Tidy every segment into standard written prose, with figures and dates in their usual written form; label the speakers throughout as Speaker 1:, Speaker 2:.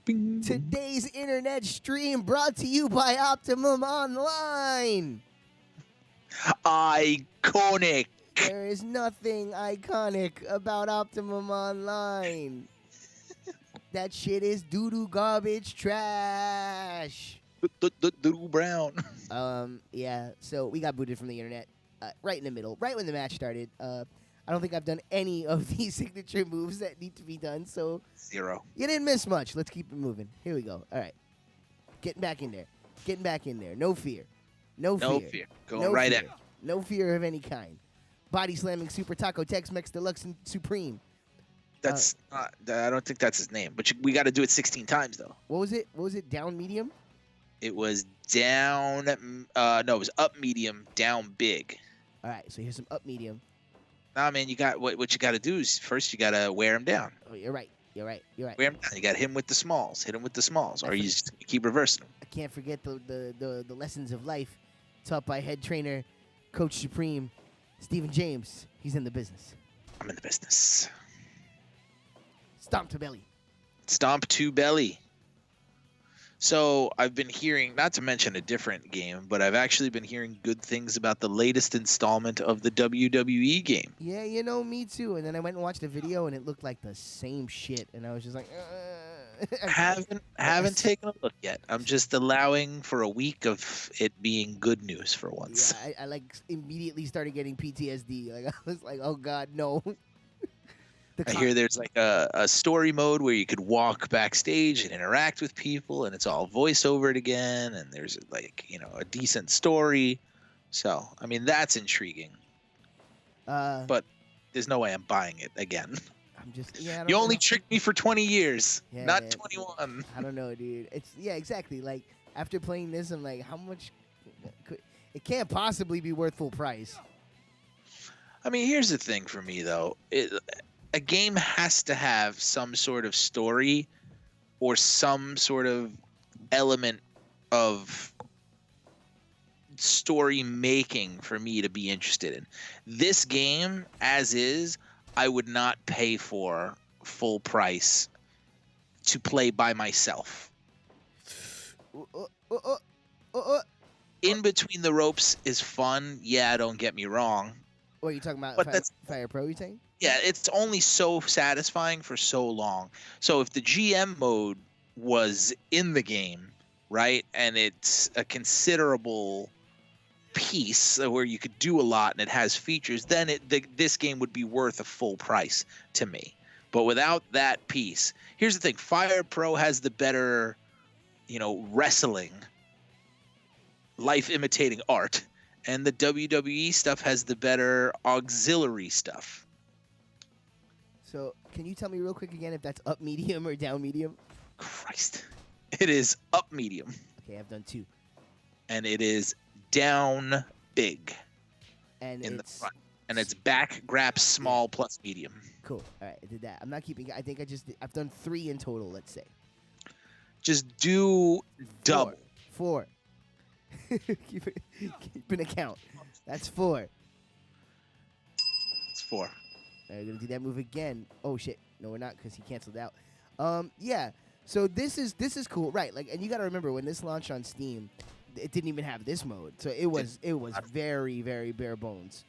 Speaker 1: Bing.
Speaker 2: Today's internet stream brought to you by Optimum Online.
Speaker 1: Iconic.
Speaker 2: There is nothing iconic about Optimum Online. That shit is doo-doo garbage trash.
Speaker 1: Doodle Brown.
Speaker 2: Yeah, so we got booted from the internet right in the middle, right when the match started. I don't think I've done any of these signature moves that need to be done, so...
Speaker 1: 0.
Speaker 2: You didn't miss much. Let's keep it moving. Here we go. All right. Getting back in there. Getting back in there. No fear. No fear.
Speaker 1: No fear. Going
Speaker 2: No
Speaker 1: right
Speaker 2: fear.
Speaker 1: at.
Speaker 2: No fear of any kind. Body slamming Super Taco Tex-Mex Deluxe and Supreme.
Speaker 1: That's not, I don't think that's his name, but we got to do it 16 times though.
Speaker 2: What was it? What was it? Down medium?
Speaker 1: It was down. No, it was up medium, down big.
Speaker 2: All right. So here's some up medium.
Speaker 1: Nah, man, you got what you got to do is first you got to wear him down.
Speaker 2: Oh, you're right. You're right. You're right.
Speaker 1: Wear him down. You got to hit him with the smalls. Hit him with the smalls, or you just keep reversing him.
Speaker 2: I can't forget the lessons of life taught by head trainer, Coach Supreme, Stephen James. He's in the business.
Speaker 1: I'm in the business.
Speaker 2: Stomp to belly.
Speaker 1: Stomp to belly. So I've been hearing, not to mention a different game, but I've actually been hearing good things about the latest installment of the WWE game.
Speaker 2: Yeah, you know, me too. And then I went and watched a video, and it looked like the same shit. And I was just like,
Speaker 1: haven't taken a look yet. I'm just allowing for a week of it being good news for once.
Speaker 2: Yeah, I like immediately started getting PTSD. Like I was like, oh god, no.
Speaker 1: I hear there's like a story mode where you could walk backstage and interact with people, and it's all voiceovered again, and there's like, you know, a decent story. So, I mean, that's intriguing. But there's no way I'm buying it again.
Speaker 2: I'm just, yeah.
Speaker 1: You only tricked me for 20 years,
Speaker 2: yeah,
Speaker 1: not
Speaker 2: man.
Speaker 1: 21.
Speaker 2: I don't know, dude. It's exactly. Like after playing this, I'm like, how much? It can't possibly be worth full price.
Speaker 1: I mean, here's the thing for me though. A game has to have some sort of story or some sort of element of story making for me to be interested in. This game, as is, I would not pay for full price to play by myself. In Between the Ropes is fun. Yeah, don't get me wrong.
Speaker 2: What are you talking about?
Speaker 1: But
Speaker 2: Fire Pro, you saying?
Speaker 1: Yeah, it's only so satisfying for so long. So if the GM mode was in the game, right, and it's a considerable piece where you could do a lot and it has features, then this game would be worth a full price to me. But without that piece, here's the thing: Fire Pro has the better, you know, wrestling, life imitating art, and the WWE stuff has the better auxiliary stuff.
Speaker 2: So, can you tell me real quick again if that's up medium or down medium?
Speaker 1: Christ. It is up medium.
Speaker 2: Okay, I've done 2.
Speaker 1: And it is down big.
Speaker 2: And
Speaker 1: in the front. And it's back grab small plus medium.
Speaker 2: Cool. All right, I did that. I'm not keeping. I think I've done 3 in total. Let's say.
Speaker 1: Just do double.
Speaker 2: 4. keep an account. That's 4.
Speaker 1: It's 4.
Speaker 2: We're gonna do that move again. Oh shit! No, we're not, because he canceled out. Yeah. So this is cool, right? Like, and you got to remember when this launched on Steam, it didn't even have this mode, so it was very, very bare bones.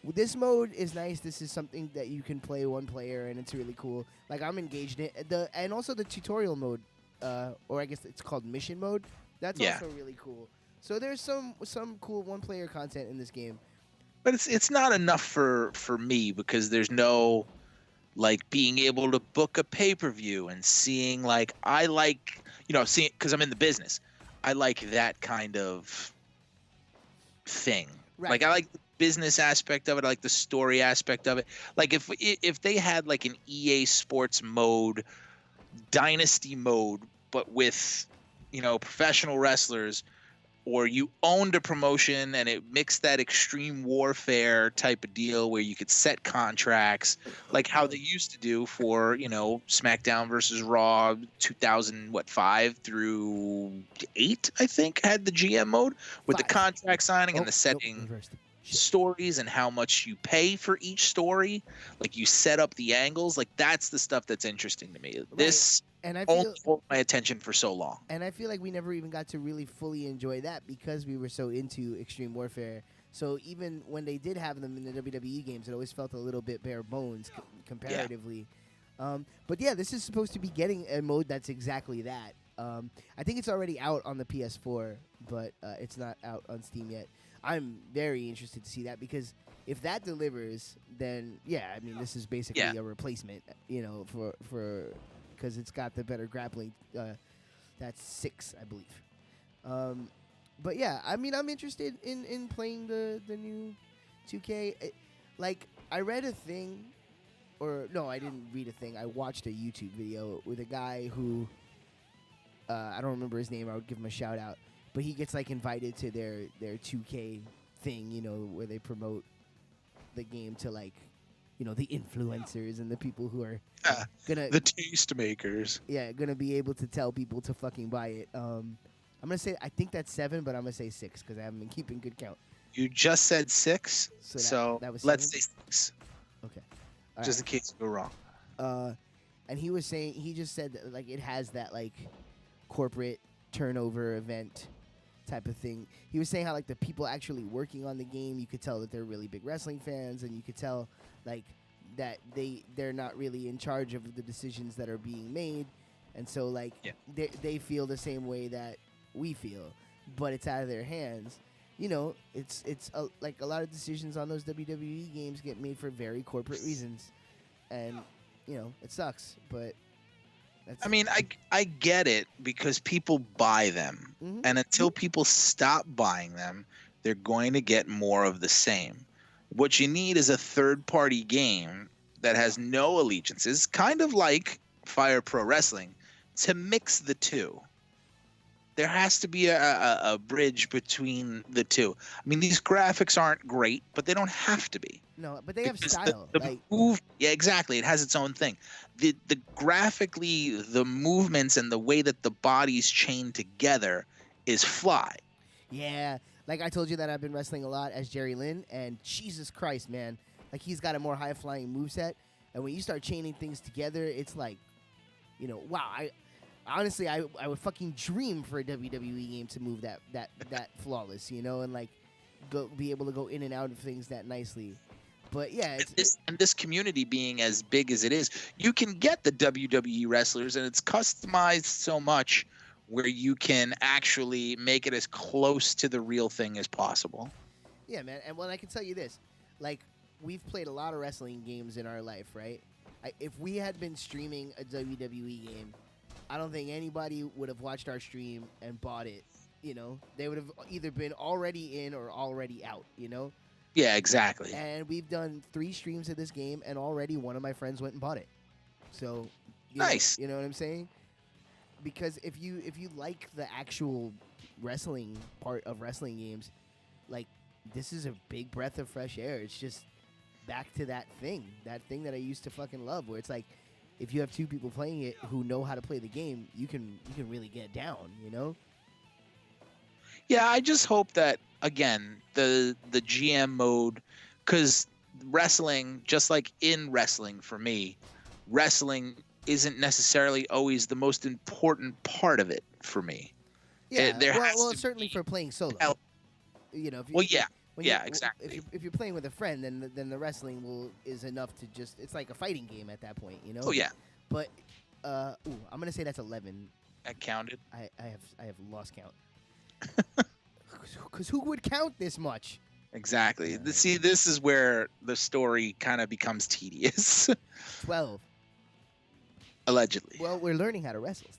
Speaker 2: This mode is nice. This is something that you can play one player, and it's really cool. Like, I'm engaged in it. And also the tutorial mode, or I guess it's called mission mode. That's also really cool. So there's some cool one player content in this game.
Speaker 1: But it's not enough for me, because there's no, like, being able to book a pay-per-view and seeing, like, I like, you know, seeing, because I'm in the business, I like that kind of thing. Right. Like, I like the business aspect of it. I like the story aspect of it. Like, if they had, like, an EA Sports mode, Dynasty mode, but with, you know, professional wrestlers, or you owned a promotion and it mixed that extreme warfare type of deal where you could set contracts, like how they used to do for, you know, SmackDown versus Raw 2005 through 8, I think, had the GM mode with 5. The contract signing and the setting stories and how much you pay for each story. Like, you set up the angles. Like, that's the stuff that's interesting to me. Right.
Speaker 2: And I
Speaker 1: only
Speaker 2: feel
Speaker 1: hold my attention for so long.
Speaker 2: And I feel like we never even got to really fully enjoy that because we were so into Extreme Warfare. So even when they did have them in the WWE games, it always felt a little bit bare bones comparatively. But yeah, this is supposed to be getting a mode that's exactly that. I think it's already out on the PS4, but it's not out on Steam yet. I'm very interested to see that because if that delivers, then yeah, I mean this is basically a replacement, for because it's got the better grappling. That's 6, I believe. But yeah, I mean, I'm interested in playing the new 2K. I read a thing, or no, I didn't read a thing. I watched a YouTube video with a guy who, I don't remember his name. I would give him a shout out. But he gets invited to their 2K thing, where they promote the game to the influencers and the people who are the
Speaker 1: taste makers.
Speaker 2: Yeah, gonna be able to tell people to fucking buy it. I'm gonna say I think that's 7, but I'm gonna say 6 because I haven't been keeping good count.
Speaker 1: You just said 6, so
Speaker 2: that was
Speaker 1: let's
Speaker 2: 7?
Speaker 1: say 6.
Speaker 2: Okay,
Speaker 1: just in case you go wrong.
Speaker 2: And he was saying he just said that, it has that corporate turnover event type of thing. He was saying how the people actually working on the game, you could tell that they're really big wrestling fans, and you could tell that they're not really in charge of the decisions that are being made, and so they feel the same way that we feel, but it's out of their hands. It's a lot of decisions on those WWE games get made for very corporate reasons, and it sucks, but
Speaker 1: I mean, I get it because people buy them, and until people stop buying them, they're going to get more of the same. What you need is a third-party game that has no allegiances, kind of like Fire Pro Wrestling, to mix the two. There has to be a bridge between the two. I mean, these graphics aren't great, but they don't have to be.
Speaker 2: No, but they have style.
Speaker 1: Yeah, exactly. It has its own thing. The graphically, the movements and the way that the bodies chain together is fly.
Speaker 2: Yeah, I told you that I've been wrestling a lot as Jerry Lynn, and Jesus Christ, man, he's got a more high-flying moveset, and when you start chaining things together, it's wow. Honestly, I would fucking dream for a WWE game to move that flawless, and be able to go in and out of things that nicely. But yeah,
Speaker 1: this community being as big as it is, you can get the WWE wrestlers, and it's customized so much where you can actually make it as close to the real thing as possible.
Speaker 2: Yeah, man. And I can tell you this, we've played a lot of wrestling games in our life, right? If we had been streaming a WWE game, I don't think anybody would have watched our stream and bought it. They would have either been already in or already out.
Speaker 1: Yeah, exactly.
Speaker 2: And we've done 3 streams of this game, and already one of my friends went and bought it. So,
Speaker 1: nice.
Speaker 2: You know what I'm saying? Because if you like the actual wrestling part of wrestling games, this is a big breath of fresh air. It's just back to that thing that I used to fucking love, where it's if you have 2 people playing it who know how to play the game, you can really get down,
Speaker 1: Yeah, I just hope that, again, the GM mode, because wrestling, just like in wrestling for me, wrestling isn't necessarily always the most important part of it for me.
Speaker 2: Yeah, well, certainly for playing solo.
Speaker 1: Exactly.
Speaker 2: If you're playing with a friend, then the wrestling is enough to just, it's like a fighting game at that point,
Speaker 1: Oh yeah.
Speaker 2: But I'm gonna say that's 11.
Speaker 1: I counted.
Speaker 2: I have lost count. Because who would count this much?
Speaker 1: Exactly. See, this is where the story kind of becomes tedious.
Speaker 2: 12.
Speaker 1: Allegedly.
Speaker 2: Well, we're learning how to wrestle.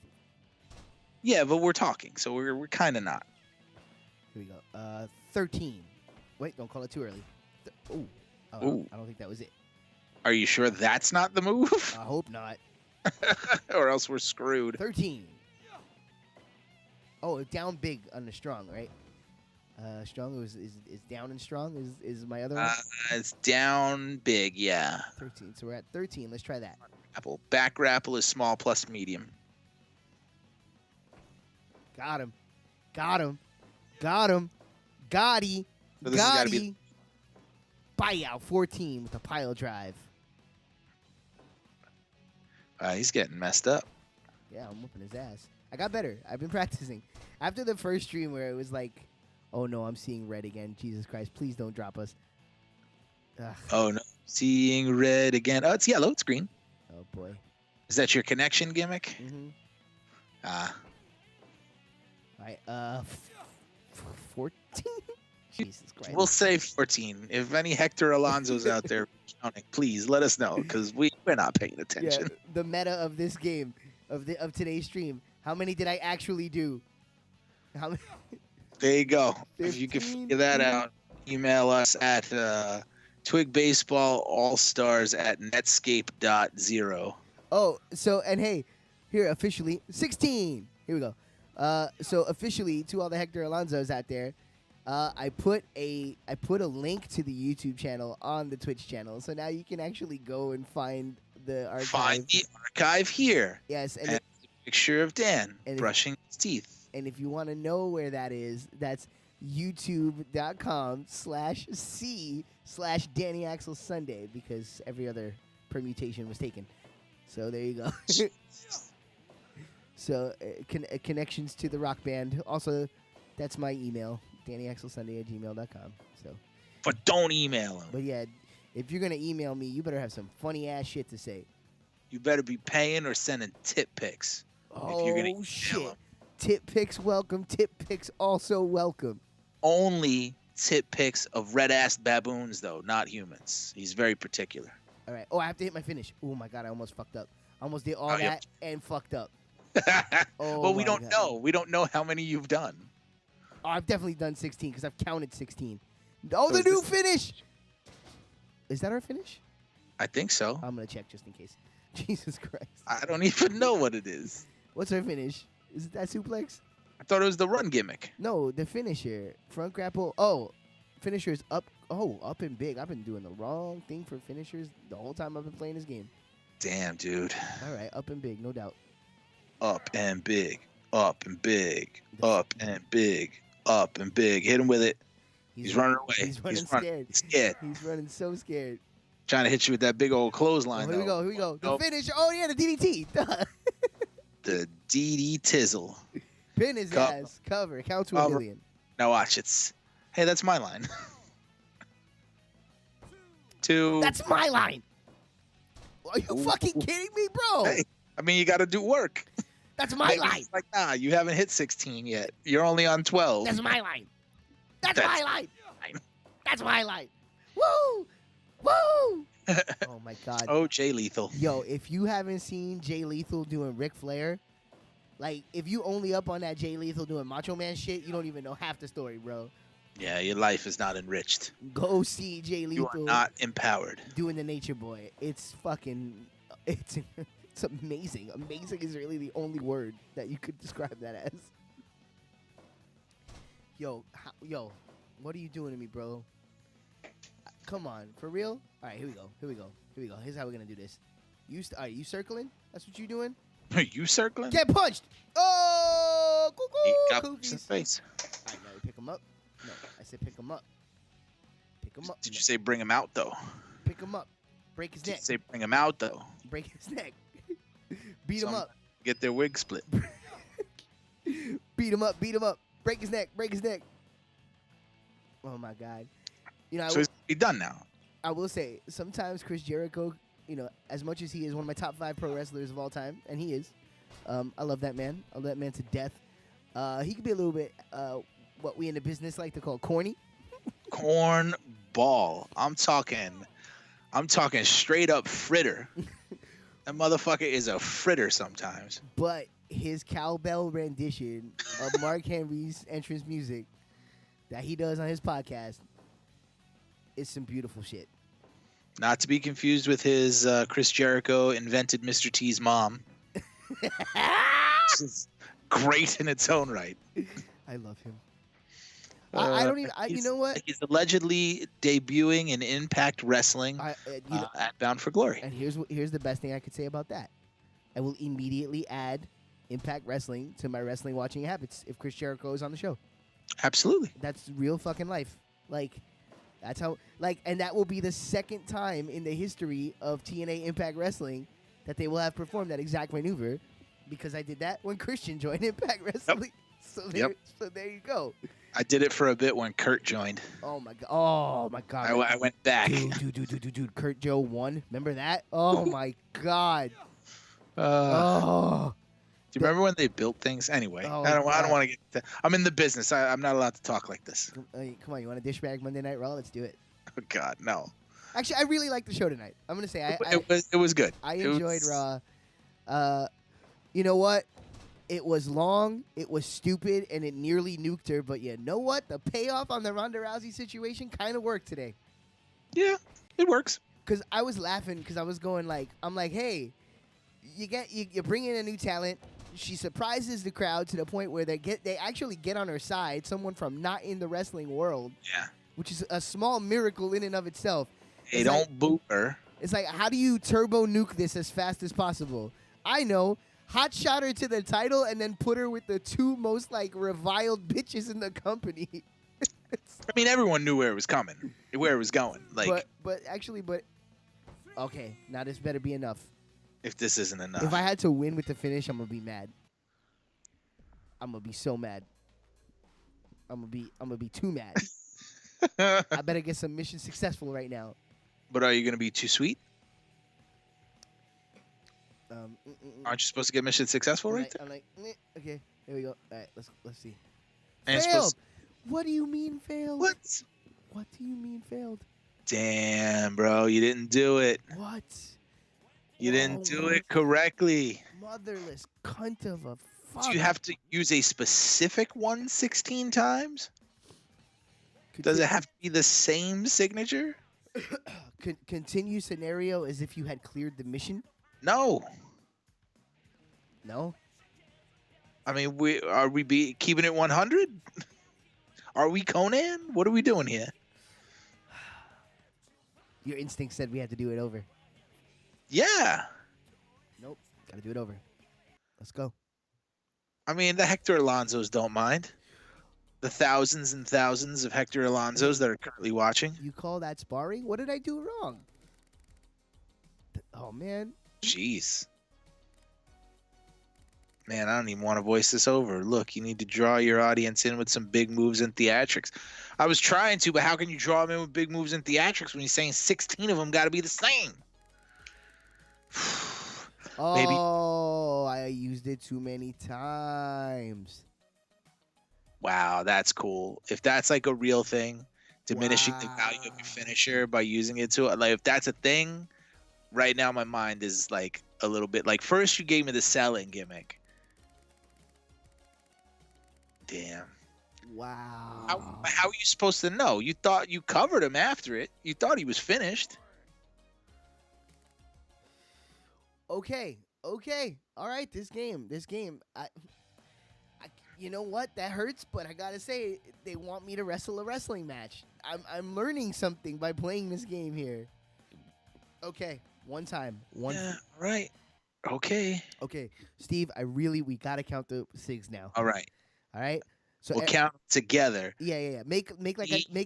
Speaker 1: Yeah, but we're talking, so we're kind of not.
Speaker 2: Here we go. 13. Wait, don't call it too early. Ooh. I don't think that was it.
Speaker 1: Are you sure that's not the move?
Speaker 2: I hope not.
Speaker 1: Or else we're screwed.
Speaker 2: 13. Oh, down big on the strong, right? Strong is down and strong is my other one?
Speaker 1: It's down big, yeah.
Speaker 2: 13. So we're at 13. Let's try that.
Speaker 1: Back grapple is small plus medium.
Speaker 2: Got him. Gotti. Buyout 14 with a pile drive.
Speaker 1: He's getting messed up.
Speaker 2: Yeah, I'm whooping his ass. I got better. I've been practicing. After the first stream where it was like, oh no, I'm seeing red again. Jesus Christ, please don't drop us. Ugh.
Speaker 1: Oh no, seeing red again. Oh, it's yellow. It's green.
Speaker 2: Oh boy.
Speaker 1: Is that your connection gimmick?
Speaker 2: Mm-hmm.
Speaker 1: Ah.
Speaker 2: All right. 14. Jesus Christ.
Speaker 1: We'll say 14. If any Hector Alonso's out there counting, please let us know because we're not paying attention.
Speaker 2: Yeah, the meta of this game, of today's stream. How many did I actually do? How many?
Speaker 1: There you go.
Speaker 2: 15.
Speaker 1: If you can figure that out, email us at Twig Baseball Allstars at Netscape.0.
Speaker 2: Oh, so and hey, here officially 16. Here we go. So officially to all the Hector Alonsos out there, I put a link to the YouTube channel on the Twitch channel, so now you can actually go and find the archive.
Speaker 1: Find the archive here.
Speaker 2: Yes, and
Speaker 1: a picture of Dan
Speaker 2: and
Speaker 1: brushing his teeth.
Speaker 2: And if you want to know where that is, that's youtube.com/c/Danny Axel Sunday because every other permutation was taken. So there you go. So connections to the rock band. Also, that's my email, DannyAxelSunday@gmail.com. So,
Speaker 1: but don't email him.
Speaker 2: But yeah, if you're gonna email me, you better have some funny ass shit to say.
Speaker 1: You better be paying or sending tip pics.
Speaker 2: Oh
Speaker 1: if you're gonna
Speaker 2: shit!
Speaker 1: him.
Speaker 2: Tip pics welcome. Tip pics also welcome.
Speaker 1: Only tip pics of red-assed baboons, though, not humans. He's very particular.
Speaker 2: All right. Oh, I have to hit my finish. Oh my god, I almost fucked up. I almost did all that and fucked up.
Speaker 1: Well, we don't know. We don't know how many you've done.
Speaker 2: Oh, I've definitely done 16 because I've counted 16. Oh, the new finish! Is that our finish?
Speaker 1: I think so.
Speaker 2: I'm going to check just in case. Jesus Christ.
Speaker 1: I don't even know what it is.
Speaker 2: What's our finish? Is it that suplex?
Speaker 1: I thought it was the run gimmick.
Speaker 2: No, the finisher. Front grapple. Oh, finisher's up. Oh, up and big. I've been doing the wrong thing for finishers the whole time I've been playing this game.
Speaker 1: Damn, dude.
Speaker 2: All right, up and big, no doubt.
Speaker 1: Up and big. Up and big. Up and big. Up and big. Hit him with it. He's running away.
Speaker 2: He's running scared.
Speaker 1: He's scared.
Speaker 2: He's running so scared.
Speaker 1: Trying to hit you with that big old clothesline.
Speaker 2: Oh, here we go. Here we go. The finish. Oh, yeah, the DDT.
Speaker 1: The DD Tizzle.
Speaker 2: Pin his ass. Cover. Count to a million.
Speaker 1: Now watch it. Hey, that's my line. 2.
Speaker 2: That's my line. Are you fucking kidding me, bro?
Speaker 1: Hey, I mean, you got to do work.
Speaker 2: That's my line.
Speaker 1: Like, nah, you haven't hit 16 yet. You're only on 12.
Speaker 2: That's my line. That's my line. That's my line. Woo! Woo! Oh, my God.
Speaker 1: Oh, Jay Lethal.
Speaker 2: Yo, if you haven't seen Jay Lethal doing Ric Flair, like, if you only up on that Jay Lethal doing Macho Man shit, you don't even know half the story, bro.
Speaker 1: Yeah, your life is not enriched.
Speaker 2: Go see Jay Lethal.
Speaker 1: You are not empowered.
Speaker 2: Doing the Nature Boy. It's fucking... It's amazing. Amazing is really the only word that you could describe that as. Yo, what are you doing to me, bro? Come on, for real? All right, here we go. Here we go. Here we go. Here's how we're gonna do this. Are you circling? That's what you doing?
Speaker 1: Are you circling?
Speaker 2: Get punched! Oh,
Speaker 1: He got
Speaker 2: cuckoo,
Speaker 1: punched in the face.
Speaker 2: All right, now you pick him up. No, I said pick him up. Pick him up.
Speaker 1: Did you say bring him out though?
Speaker 2: Pick him up. Break his
Speaker 1: Did
Speaker 2: neck.
Speaker 1: you say bring him out though?
Speaker 2: Break his neck. Beat him up.
Speaker 1: Get their wig split.
Speaker 2: Beat him up. Beat him up. Break his neck. Break his neck. Oh my God. You know,
Speaker 1: So he's done now.
Speaker 2: I will say, sometimes Chris Jericho, you know, as much as he is one of my top 5 pro wrestlers of all time, and he is, I love that man. I love that man to death. He could be a little bit, what we in the business like to call corny.
Speaker 1: Corn ball. I'm talking straight up fritter. That motherfucker is a fritter sometimes.
Speaker 2: But his cowbell rendition of Mark Henry's entrance music that he does on his podcast is some beautiful shit.
Speaker 1: Not to be confused with his Chris Jericho invented Mr. T's mom. This is great in its own right.
Speaker 2: I love him. I don't even. You know what?
Speaker 1: He's allegedly debuting in Impact Wrestling at Bound for Glory.
Speaker 2: And here's the best thing I could say about that. I will immediately add Impact Wrestling to my wrestling watching habits if Chris Jericho is on the show.
Speaker 1: Absolutely.
Speaker 2: That's real fucking life. Like, that's how. Like, and that will be the second time in the history of TNA Impact Wrestling that they will have performed that exact maneuver, because I did that when Christian joined Impact Wrestling.
Speaker 1: Yep.
Speaker 2: So there you go.
Speaker 1: I did it for a bit when Kurt joined.
Speaker 2: Oh my god. Oh my god.
Speaker 1: I went back.
Speaker 2: Dude. Kurt Joe won. Remember that? Oh my god.
Speaker 1: Do you remember when they built things? Anyway,
Speaker 2: Oh,
Speaker 1: I don't
Speaker 2: God.
Speaker 1: want to get. I'm in the business. I'm not allowed to talk like this.
Speaker 2: Come on, you want a dish bag Monday Night Raw? Let's do it.
Speaker 1: Oh God, no.
Speaker 2: Actually, I really liked the show tonight. I'm gonna say
Speaker 1: It was good.
Speaker 2: I enjoyed Raw. You know what? It was long, it was stupid, and it nearly nuked her. But you know what? The payoff on the Ronda Rousey situation kind of worked today.
Speaker 1: Yeah, it works.
Speaker 2: Because I was laughing because I was going like, I'm like, hey, you bring in a new talent. She surprises the crowd to the point where they actually get on her side. Someone from not in the wrestling world.
Speaker 1: Yeah.
Speaker 2: Which is a small miracle in and of itself.
Speaker 1: They don't boot her.
Speaker 2: It's like, how do you turbo nuke this as fast as possible? I know. Hot shot her to the title and then put her with the two most like reviled bitches in the company.
Speaker 1: I mean, everyone knew where it was coming, where it was going. Like,
Speaker 2: but okay, now this better be enough.
Speaker 1: If this isn't enough,
Speaker 2: if I had to win with the finish, I'm gonna be mad. I'm gonna be so mad. I'm gonna be too mad. I better get some mission successful right now.
Speaker 1: But are you gonna be too sweet? Aren't you supposed to get mission successful right there?
Speaker 2: I'm like, okay, here we go. All right, let's see.
Speaker 1: And
Speaker 2: failed. What do you mean failed?
Speaker 1: What
Speaker 2: do you mean failed?
Speaker 1: Damn, bro, you didn't do it.
Speaker 2: What?
Speaker 1: You didn't do it correctly.
Speaker 2: Motherless cunt of a fuck.
Speaker 1: Do you have to use a specific one 16 times? Does it have to be the same signature?
Speaker 2: Continue scenario as if you had cleared the mission?
Speaker 1: No.
Speaker 2: No?
Speaker 1: I mean, are we keeping it 100? Are we Conan? What are we doing here?
Speaker 2: Your instinct said we had to do it over.
Speaker 1: Yeah.
Speaker 2: Nope. Gotta do it over. Let's go.
Speaker 1: I mean, the Hector Alonsos don't mind. The thousands and thousands of Hector Alonsos that are currently watching.
Speaker 2: You call that sparring? What did I do wrong? Oh, man.
Speaker 1: Jeez. Man, I don't even want to voice this over. Look, you need to draw your audience in with some big moves and theatrics. I was trying to, but how can you draw them in with big moves and theatrics when you're saying 16 of them got to be the same? Maybe.
Speaker 2: Oh, I used it too many times.
Speaker 1: Wow, that's cool. If that's like a real thing, diminishing the value of your finisher by using it to like, if that's a thing, right now my mind is like a little bit like, first you gave me the selling gimmick. Damn.
Speaker 2: Wow.
Speaker 1: How are you supposed to know? You thought you covered him after it. You thought he was finished.
Speaker 2: Okay. All right, this game. You know what? That hurts, but I gotta say, they want me to wrestle a wrestling match. I'm learning something by playing this game here. Okay, one time.
Speaker 1: Yeah, right. Okay.
Speaker 2: Okay, Steve, we gotta count the SIGs now.
Speaker 1: All right.
Speaker 2: So
Speaker 1: we'll count together.
Speaker 2: Yeah. Make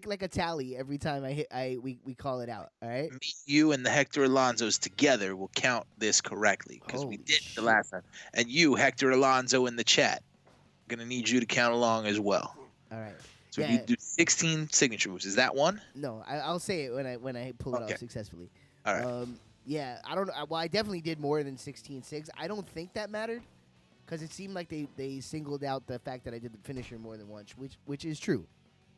Speaker 2: like a tally every time we call it out. All right.
Speaker 1: Me, you, and the Hector Alonsos together will count this correctly because we did the last time. And you, Hector Alonso, in the chat, gonna need you to count along as well.
Speaker 2: All right.
Speaker 1: So we do 16 signature moves. Is that one?
Speaker 2: No, I'll say it when I pull it off successfully.
Speaker 1: All right.
Speaker 2: Yeah, I don't know. Well, I definitely did more than 16 SIGs. I don't think that mattered. Because it seemed like they singled out the fact that I did the finisher more than once, which is true.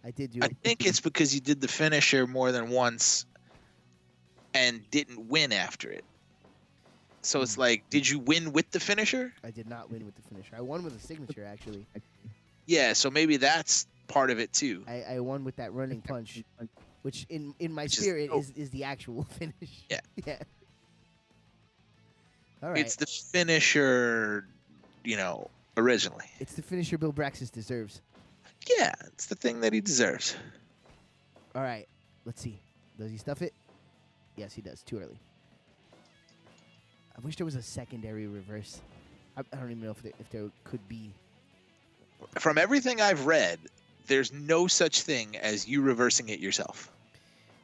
Speaker 2: I did do it.
Speaker 1: I think it's because you did the finisher more than once and didn't win after it. So it's like, did you win with the finisher?
Speaker 2: I did not win with the finisher. I won with a signature, actually.
Speaker 1: Yeah, so maybe that's part of it, too.
Speaker 2: I won with that running punch, which in my spirit is the actual finish.
Speaker 1: Yeah.
Speaker 2: Yeah. All right.
Speaker 1: It's the finisher... originally.
Speaker 2: It's the finisher Bill Braxis deserves.
Speaker 1: Yeah, it's the thing that he deserves.
Speaker 2: All right, let's see. Does he stuff it? Yes, he does. Too early. I wish there was a secondary reverse. I don't even know if there could be.
Speaker 1: From everything I've read, there's no such thing as you reversing it yourself.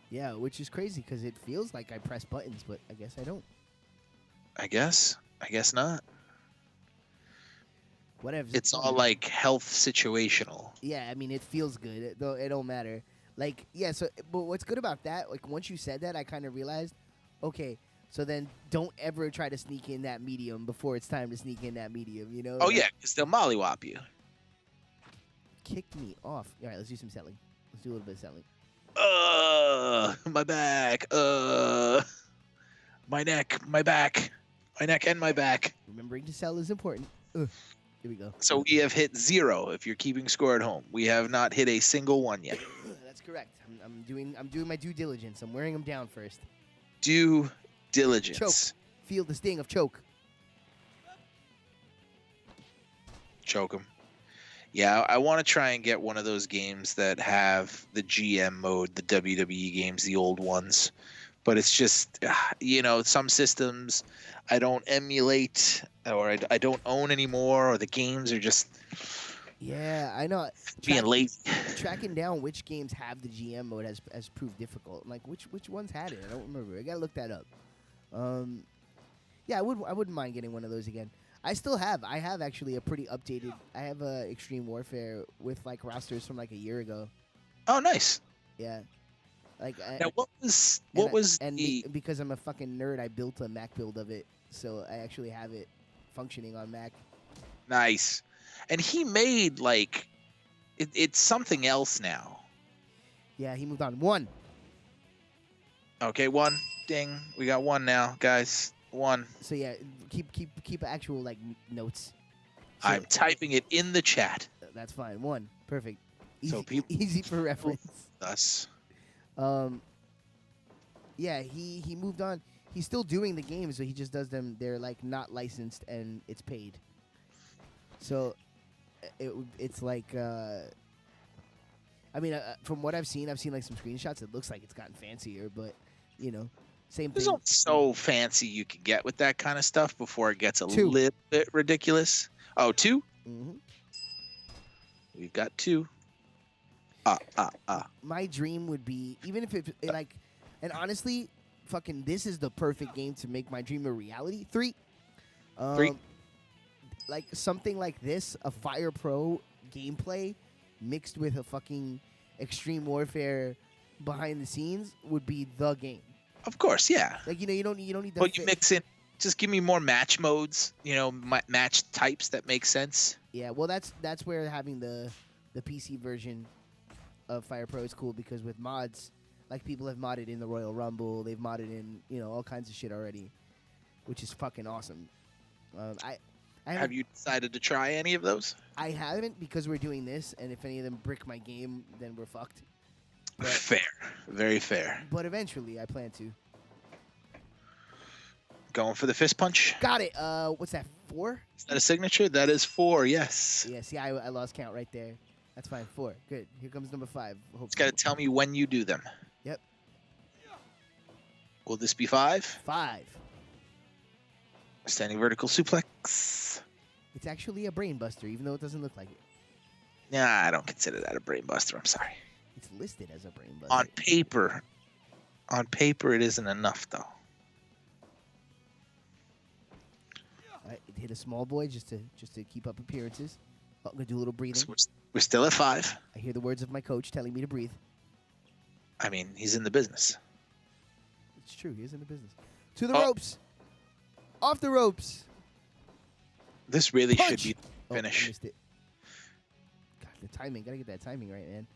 Speaker 2: Yeah, which is crazy because it feels like I press buttons, but I guess I don't.
Speaker 1: I guess not.
Speaker 2: Whatever.
Speaker 1: It's all like health situational.
Speaker 2: Yeah, I mean, it feels good. It don't matter. Like, yeah, so, but what's good about that, like, once you said that, I kind of realized, okay, so then don't ever try to sneak in that medium before it's time to sneak in that medium, you know?
Speaker 1: Oh,
Speaker 2: Like,
Speaker 1: yeah, because they'll mollywop you.
Speaker 2: kicked me off. All right, let's do some selling. Let's do a little bit of selling.
Speaker 1: My back. My neck, my back. My neck and my back.
Speaker 2: Remembering to sell is important. Here we go.
Speaker 1: So we have hit 0 if you're keeping score at home. We have not hit a single one yet.
Speaker 2: That's correct. I'm doing my due diligence. I'm wearing them down first.
Speaker 1: Due diligence.
Speaker 2: Choke. Feel the sting of choke.
Speaker 1: Choke him. Yeah, I want to try and get one of those games that have the GM mode, the WWE games, the old ones. But it's just, some systems I don't emulate or I don't own anymore, or the games are just
Speaker 2: Yeah, I know.
Speaker 1: being lazy.
Speaker 2: Tracking down which games have the GM mode has proved difficult. Like which ones had it? I don't remember. I gotta look that up. Yeah, I wouldn't mind getting one of those again. I have actually a pretty updated. I have a Extreme Warfare with like rosters from like a year ago.
Speaker 1: Oh, nice.
Speaker 2: Yeah. Like
Speaker 1: Now,
Speaker 2: because I'm a fucking nerd, I built a Mac build of it, so I actually have it functioning on Mac.
Speaker 1: Nice. And he made like it's something else now.
Speaker 2: Yeah, he moved on. 1.
Speaker 1: Okay, 1. Ding. We got 1 now, guys. 1.
Speaker 2: So yeah, keep actual like notes. So,
Speaker 1: I'm typing it in the chat.
Speaker 2: That's fine. 1. Perfect. Easy,
Speaker 1: So people
Speaker 2: easy for reference.
Speaker 1: Us.
Speaker 2: Yeah, he moved on. He's still doing the games, but he just does them. They're like not licensed and it's paid. So it's like I mean, from what I've seen like some screenshots. It looks like it's gotten fancier, but same
Speaker 1: There's
Speaker 2: thing.
Speaker 1: only so fancy you can get with that kind of stuff before it gets a
Speaker 2: 2.
Speaker 1: little bit ridiculous. Oh, 2?
Speaker 2: Mm-hmm.
Speaker 1: We've got 2.
Speaker 2: My dream would be, even if it like, and honestly, fucking, this is the perfect game to make my dream a reality. 3.
Speaker 1: 3.
Speaker 2: Like something like this, a Fire Pro gameplay mixed with a fucking Extreme Warfare behind the scenes would be the game.
Speaker 1: Of course, yeah.
Speaker 2: Like you don't need the.
Speaker 1: Well, you mix in. Just give me more match modes. Match types that make sense.
Speaker 2: Yeah, well, that's where having the PC version of Fire Pro is cool, because with mods, like people have modded in the Royal Rumble, they've modded in all kinds of shit already, which is fucking awesome.
Speaker 1: Have you decided to try any of those?
Speaker 2: I haven't, because we're doing this, and if any of them brick my game, then we're fucked. But,
Speaker 1: fair, very fair.
Speaker 2: But eventually, I plan to.
Speaker 1: Going for the fist punch.
Speaker 2: Got it. What's that? 4?
Speaker 1: Is that a signature? That is 4. Yes.
Speaker 2: Yeah. See, I lost count right there. That's fine. 4. Good. Here comes number 5.
Speaker 1: It's got to tell me when you do them.
Speaker 2: Yep.
Speaker 1: Will this be 5?
Speaker 2: 5.
Speaker 1: Standing vertical suplex.
Speaker 2: It's actually a brain buster, even though it doesn't look like it.
Speaker 1: Nah, I don't consider that a brain buster. I'm sorry.
Speaker 2: It's listed as a brain buster.
Speaker 1: On paper, it isn't enough though.
Speaker 2: All right, hit a small boy just to keep up appearances. Oh, I'm gonna do a little breathing.
Speaker 1: So we're still at 5.
Speaker 2: I hear the words of my coach telling me to breathe.
Speaker 1: I mean, he's in the business.
Speaker 2: It's true. He is in the business. To the ropes. Off the ropes.
Speaker 1: This really
Speaker 2: Punch!
Speaker 1: should be the finish.
Speaker 2: I missed it. God, the timing. Gotta get that timing right, man.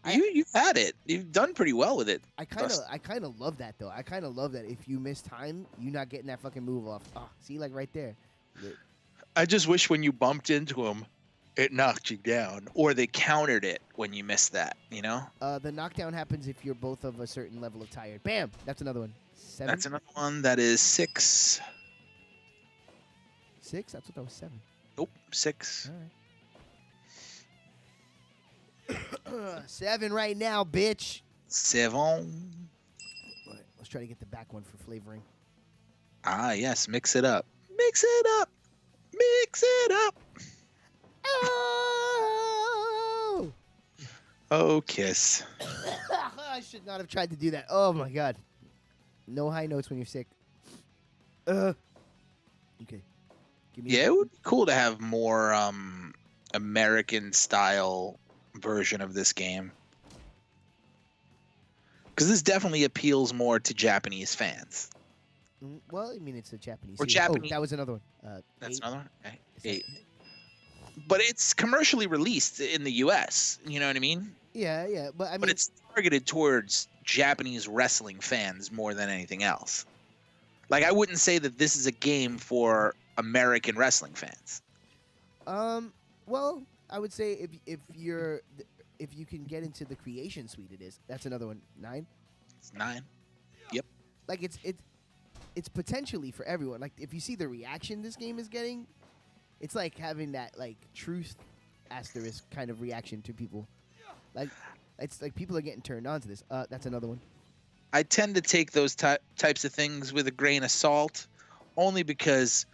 Speaker 1: You've had it. You've done pretty well with it.
Speaker 2: I kind of love that though. I kind of love that if you miss time, you're not getting that fucking move off. Oh, see, like right there.
Speaker 1: I just wish when you bumped into him, it knocked you down, or they countered it when you missed that.
Speaker 2: The knockdown happens if you're both of a certain level of tired. Bam. That's another one. 7.
Speaker 1: That's another one. That is 6.
Speaker 2: 6? I thought that was 7.
Speaker 1: Nope, 6.
Speaker 2: All right. 7 right now, bitch.
Speaker 1: 7.
Speaker 2: All right, let's try to get the back one for flavoring.
Speaker 1: Ah, yes. Mix it up. Mix it up. Mix it up.
Speaker 2: Oh!
Speaker 1: Oh, kiss.
Speaker 2: I should not have tried to do that. Oh, my God. No high notes when you're sick. Okay.
Speaker 1: Yeah, it would be cool to have more American style version of this game. Because this definitely appeals more to Japanese fans.
Speaker 2: Well, I mean, it's a Japanese.
Speaker 1: Or
Speaker 2: series.
Speaker 1: Japanese.
Speaker 2: Oh, that was another one.
Speaker 1: That's
Speaker 2: 8.
Speaker 1: another one? Okay.
Speaker 2: Is that-
Speaker 1: 8. But it's commercially released in the U.S. You know what I mean?
Speaker 2: Yeah, but I mean,
Speaker 1: But it's targeted towards Japanese wrestling fans more than anything else. Like, I wouldn't say that this is a game for American wrestling fans.
Speaker 2: well, I would say if you can get into the creation suite, it is. That's another one. 9.
Speaker 1: It's 9. Yep.
Speaker 2: Like it's potentially for everyone. Like if you see the reaction this game is getting, it's like having that like truth asterisk kind of reaction to people. Like it's like people are getting turned on to this. That's another one.
Speaker 1: I tend to take those types of things with a grain of salt, only because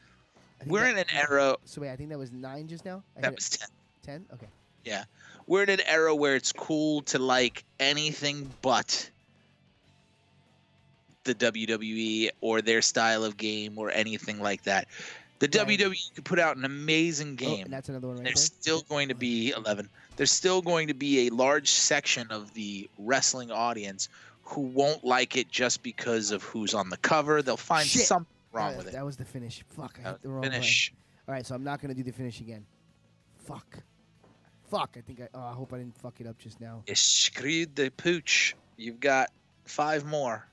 Speaker 1: we're in an era.
Speaker 2: So wait, I think that was 9 just now.
Speaker 1: That was 10.
Speaker 2: 10. Okay.
Speaker 1: Yeah, we're in an era where it's cool to like anything but the WWE or their style of game or anything like that. The WWE could put out an amazing game.
Speaker 2: And that's another one right
Speaker 1: There's
Speaker 2: there.
Speaker 1: still going to be 11. There's still going to be a large section of the wrestling audience who won't like it just because of who's on the cover. They'll find something wrong with it.
Speaker 2: That was the finish. Fuck, I hit the wrong
Speaker 1: finish.
Speaker 2: button. All right, so I'm not gonna do the finish again. Fuck. I think I hope I didn't fuck it up just now.
Speaker 1: You screwed the pooch. You've got 5 more.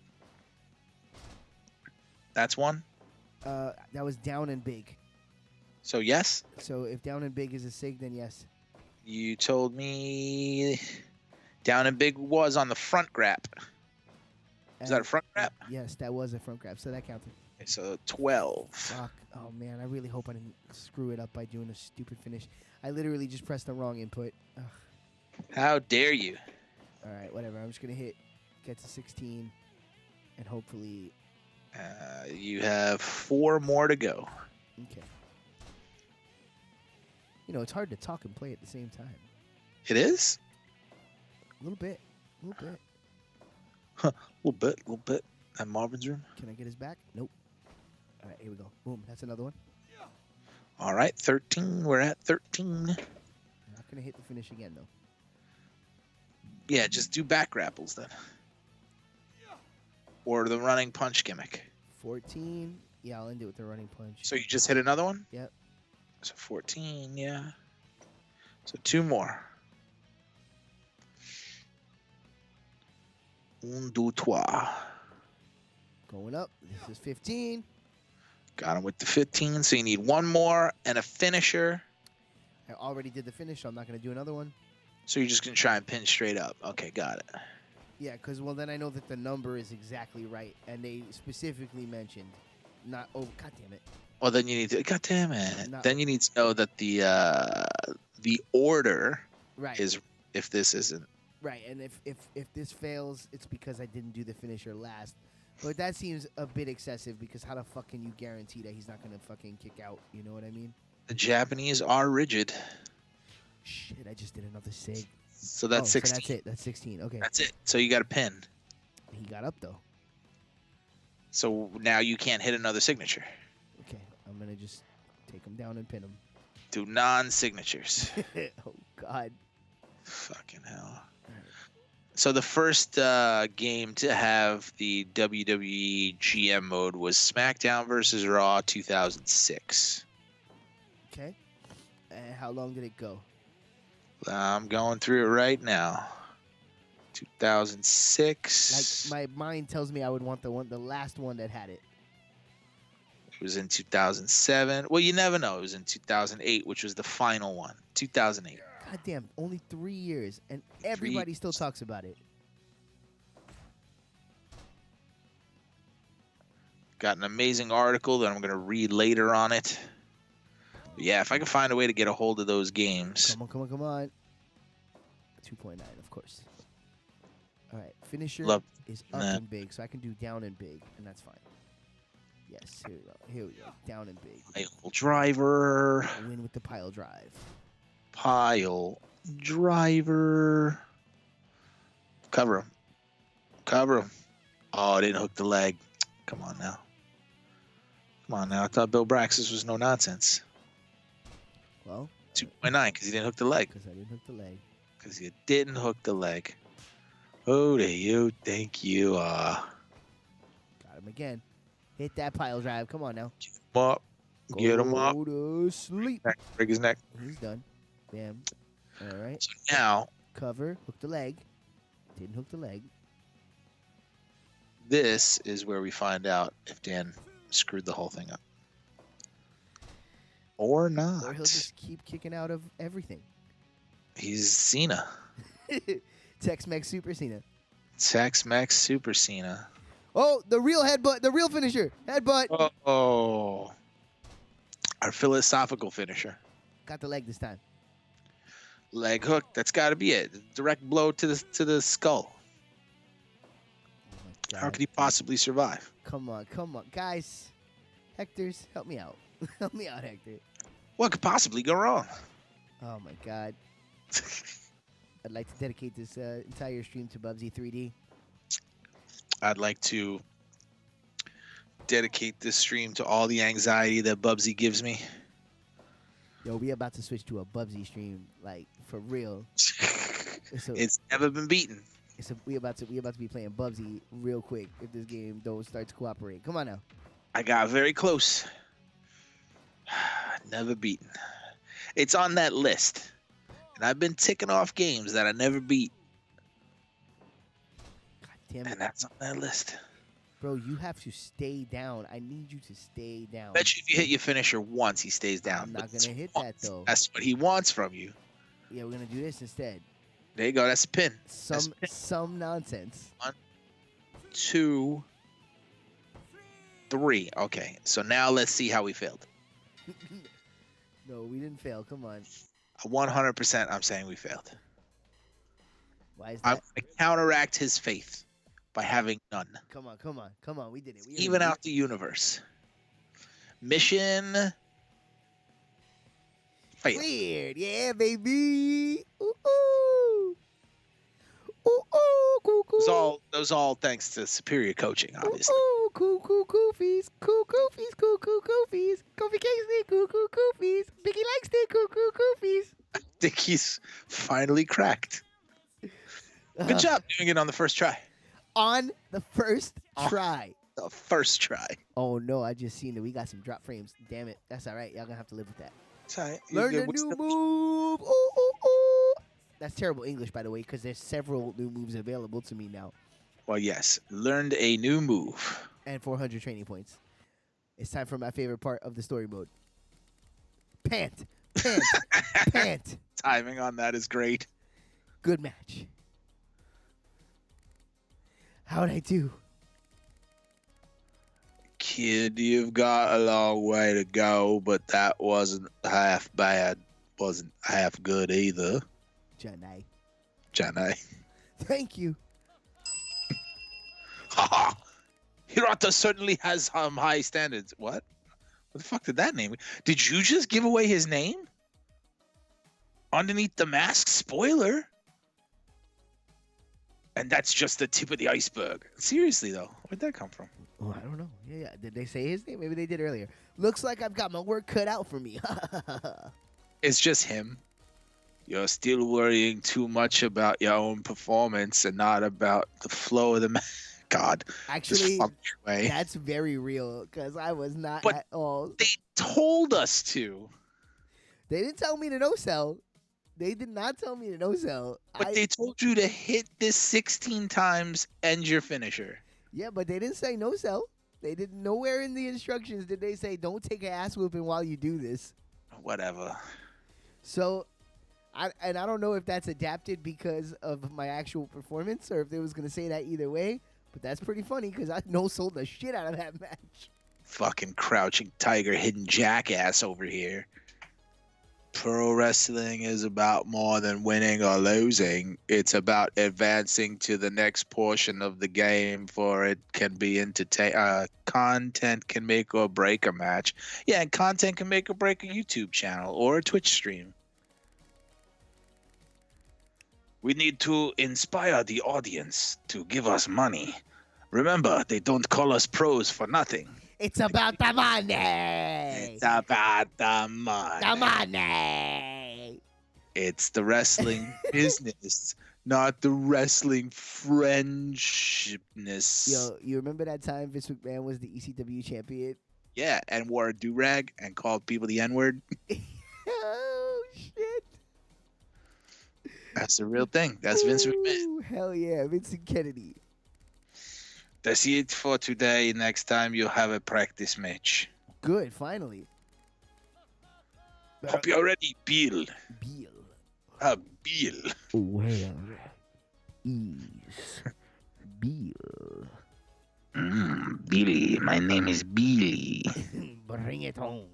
Speaker 1: That's one.
Speaker 2: That was down and big.
Speaker 1: So yes.
Speaker 2: So if down and big is a sig, then yes.
Speaker 1: You told me down and big was on the front grab. Is that a front grab?
Speaker 2: Yes, that was a front grab, so that counted.
Speaker 1: Okay, so 12.
Speaker 2: Fuck. Oh man, I really hope I didn't screw it up by doing a stupid finish. I literally just pressed the wrong input. Ugh.
Speaker 1: How dare you?
Speaker 2: All right, whatever. I'm just gonna get to 16, and hopefully.
Speaker 1: You have 4 more to go.
Speaker 2: Okay. You know, it's hard to talk and play at the same time.
Speaker 1: It is?
Speaker 2: A little bit.
Speaker 1: Huh. A little bit. At Marvin's room.
Speaker 2: Can I get his back? Nope. All right, here we go. Boom. That's another one.
Speaker 1: All right, 13. We're at 13.
Speaker 2: I'm not gonna hit the finish again though.
Speaker 1: Yeah, just do back grapples then. Or the running punch gimmick.
Speaker 2: 14. Yeah, I'll end it with the running punch.
Speaker 1: So you just hit another one?
Speaker 2: Yep.
Speaker 1: So 14, yeah. So 2 more. 1, 2, 3.
Speaker 2: Going up. This is 15.
Speaker 1: Got him with the 15. So you need 1 more and a finisher.
Speaker 2: I already did the finish, so I'm not gonna do another one.
Speaker 1: So you're just going to try and pin straight up. Okay, got it.
Speaker 2: Yeah, because, well, then I know that the number is exactly right, and they specifically mentioned not, oh, God damn it.
Speaker 1: Well, then you need to, God damn it.
Speaker 2: Not-
Speaker 1: Then you need to know that the order
Speaker 2: Right.
Speaker 1: is, if this isn't.
Speaker 2: Right, and if this fails, it's because I didn't do the finisher last. But that seems a bit excessive, because how the fuck can you guarantee that he's not going to fucking kick out? You know what I mean?
Speaker 1: The Japanese are rigid.
Speaker 2: Shit, I just did another sig.
Speaker 1: So that's 16.
Speaker 2: So that's it. That's 16. Okay.
Speaker 1: That's it. So you got a pin.
Speaker 2: He got up, though.
Speaker 1: So now you can't hit another signature.
Speaker 2: Okay, I'm going to just take him down and pin him.
Speaker 1: Do non-signatures.
Speaker 2: Oh, God.
Speaker 1: Fucking hell. So the first game to have the WWE GM mode was SmackDown versus Raw 2006.
Speaker 2: Okay. And how long did it go?
Speaker 1: I'm going through it right now. 2006.
Speaker 2: Like, my mind tells me I would want the last one that had it.
Speaker 1: It was in 2007. Well, you never know. It was in 2008, which was the final one. 2008.
Speaker 2: God damn, only 3 years, and everybody still talks about it.
Speaker 1: Got an amazing article that I'm going to read later on it. But yeah, if I can find a way to get a hold of those games.
Speaker 2: Come on. 2.9, of course. All right, finisher is up and big, so I can do down and big, and that's fine. Yes, here we go. Down and big.
Speaker 1: Pile driver.
Speaker 2: Win with the pile drive.
Speaker 1: Pile driver. Cover him. Oh, I didn't hook the leg. Come on now. I thought Bill Braxis was no nonsense.
Speaker 2: Well,
Speaker 1: 2.9 because you didn't hook the leg.
Speaker 2: Because I didn't hook the leg.
Speaker 1: Because you didn't hook the leg. Who do you think you are?
Speaker 2: Got him again. Hit that pile drive. Come on now.
Speaker 1: Get him up. Get him up.
Speaker 2: Go to sleep.
Speaker 1: Break his neck.
Speaker 2: He's done. Bam. All right.
Speaker 1: So now,
Speaker 2: Cover. Hook the leg. Didn't hook the leg.
Speaker 1: this is where we find out if Dan screwed the whole thing up. Or not.
Speaker 2: Or he'll just keep kicking out of everything.
Speaker 1: He's Cena.
Speaker 2: Tex-Mex Super Cena.
Speaker 1: Tex-Mex Super Cena.
Speaker 2: Oh, the real headbutt. The real finisher. Headbutt.
Speaker 1: Oh. Our philosophical finisher.
Speaker 2: Got the leg this time.
Speaker 1: Leg hook. That's got to be it. Direct blow to the skull.
Speaker 2: Oh my God.
Speaker 1: How could he possibly survive?
Speaker 2: Come on, come on. Guys, Hector's, help me out. Help me out, Hector.
Speaker 1: What could possibly go wrong?
Speaker 2: Oh my God. I'd like to dedicate this entire stream to Bubsy 3D.
Speaker 1: I'd like to dedicate this stream to all the anxiety that Bubsy gives me.
Speaker 2: Yo, we about to switch to a Bubsy stream, like for real.
Speaker 1: It's never been beaten.
Speaker 2: We about to be playing Bubsy real quick if this game don't start to cooperate. Come on now.
Speaker 1: I got very close. Never beaten. It's on that list. And I've been ticking off games that I never beat.
Speaker 2: God damn it.
Speaker 1: And that's on that list.
Speaker 2: Bro, you have to stay down. I need you to stay down.
Speaker 1: Bet you if you hit your finisher once, he stays down.
Speaker 2: I'm not
Speaker 1: But
Speaker 2: going to hit that, though.
Speaker 1: That's what he wants from you.
Speaker 2: Yeah, we're going to do this instead.
Speaker 1: There you go. That's a pin. That's a pin.
Speaker 2: Some nonsense.
Speaker 1: 1, 2, 3. Okay. So now let's see how we failed.
Speaker 2: No, we didn't fail. Come on.
Speaker 1: 100% I'm saying we failed.
Speaker 2: Why is
Speaker 1: I'm
Speaker 2: that?
Speaker 1: going to counteract his faith by having none.
Speaker 2: Come on, come on, come on. We did it.
Speaker 1: Even out the universe. Mission failed.
Speaker 2: Cleared. Yeah, baby. Ooh, ooh. Ooh, ooh, cool, cool.
Speaker 1: Those all thanks to superior coaching, obviously.
Speaker 2: Ooh, ooh, cool, cool, goofies. Cool, goofies, cool, cool, goofies. Kofi Kingsley, cool, cool, goofies. Biggie Langston, cool, cool, goofies.
Speaker 1: I think he's finally cracked. Good job doing it on the first try.
Speaker 2: On the first try.
Speaker 1: The first try.
Speaker 2: Oh, no, I just seen that we got some drop frames. Damn it. That's all right. Y'all gonna have to live with that.
Speaker 1: It's all right.
Speaker 2: Learn a new move. Ooh, ooh, ooh. That's terrible English, by the way, because there's several new moves available to me now.
Speaker 1: Well, yes. Learned a new move.
Speaker 2: And 400 training points. It's time for my favorite part of the story mode. Pant. Pant. Pant.
Speaker 1: Timing on that is great.
Speaker 2: Good match. How'd I do?
Speaker 1: Kid, you've got a long way to go, but that wasn't half bad. Wasn't half good either.
Speaker 2: Janai.
Speaker 1: Janai.
Speaker 2: Thank you.
Speaker 1: Haha. Hirata certainly has high standards. What? What the fuck did that name? Did you just give away his name? Underneath the mask? Spoiler. And that's just the tip of the iceberg. Seriously, though. Where'd that come from?
Speaker 2: Oh, I don't know. Yeah. Did they say his name? Maybe they did earlier. Looks like I've got my work cut out for me.
Speaker 1: It's just him. You're still worrying too much about your own performance and not about the flow of the match. God.
Speaker 2: Actually, that's very real because I was not at all.
Speaker 1: They told us to.
Speaker 2: They didn't tell me to no sell. They did not tell me to no sell.
Speaker 1: But they told you to hit this 16 times and your finisher.
Speaker 2: Yeah, but they didn't say no sell. They didn't. Nowhere in the instructions did they say don't take an ass whooping while you do this.
Speaker 1: Whatever.
Speaker 2: So, I don't know if that's adapted because of my actual performance or if they was gonna say that either way. But that's pretty funny because I no sold the shit out of that match.
Speaker 1: Fucking crouching tiger, hidden jackass over here. Pro wrestling is about more than winning or losing. It's about advancing to the next portion of the game, for it can be content can make or break a match. Yeah, and content can make or break a YouTube channel or a Twitch stream. We need to inspire the audience to give us money. Remember, they don't call us pros for nothing.
Speaker 2: It's about the money.
Speaker 1: It's about the money.
Speaker 2: The money.
Speaker 1: It's the wrestling business, not the wrestling friendshipness.
Speaker 2: Yo, you remember that time Vince McMahon was the ECW champion?
Speaker 1: Yeah, and wore a do-rag and called people the N-word.
Speaker 2: Oh shit!
Speaker 1: That's the real thing. That's Vince McMahon.
Speaker 2: Ooh, hell yeah, Vincent Kennedy.
Speaker 1: That's it for today. Next time you'll have a practice match.
Speaker 2: Good, finally.
Speaker 1: Hope you're ready, Bill.
Speaker 2: Bill.
Speaker 1: Bill.
Speaker 2: Where is Bill?
Speaker 1: Billy. My name is Billy.
Speaker 2: Bring it home.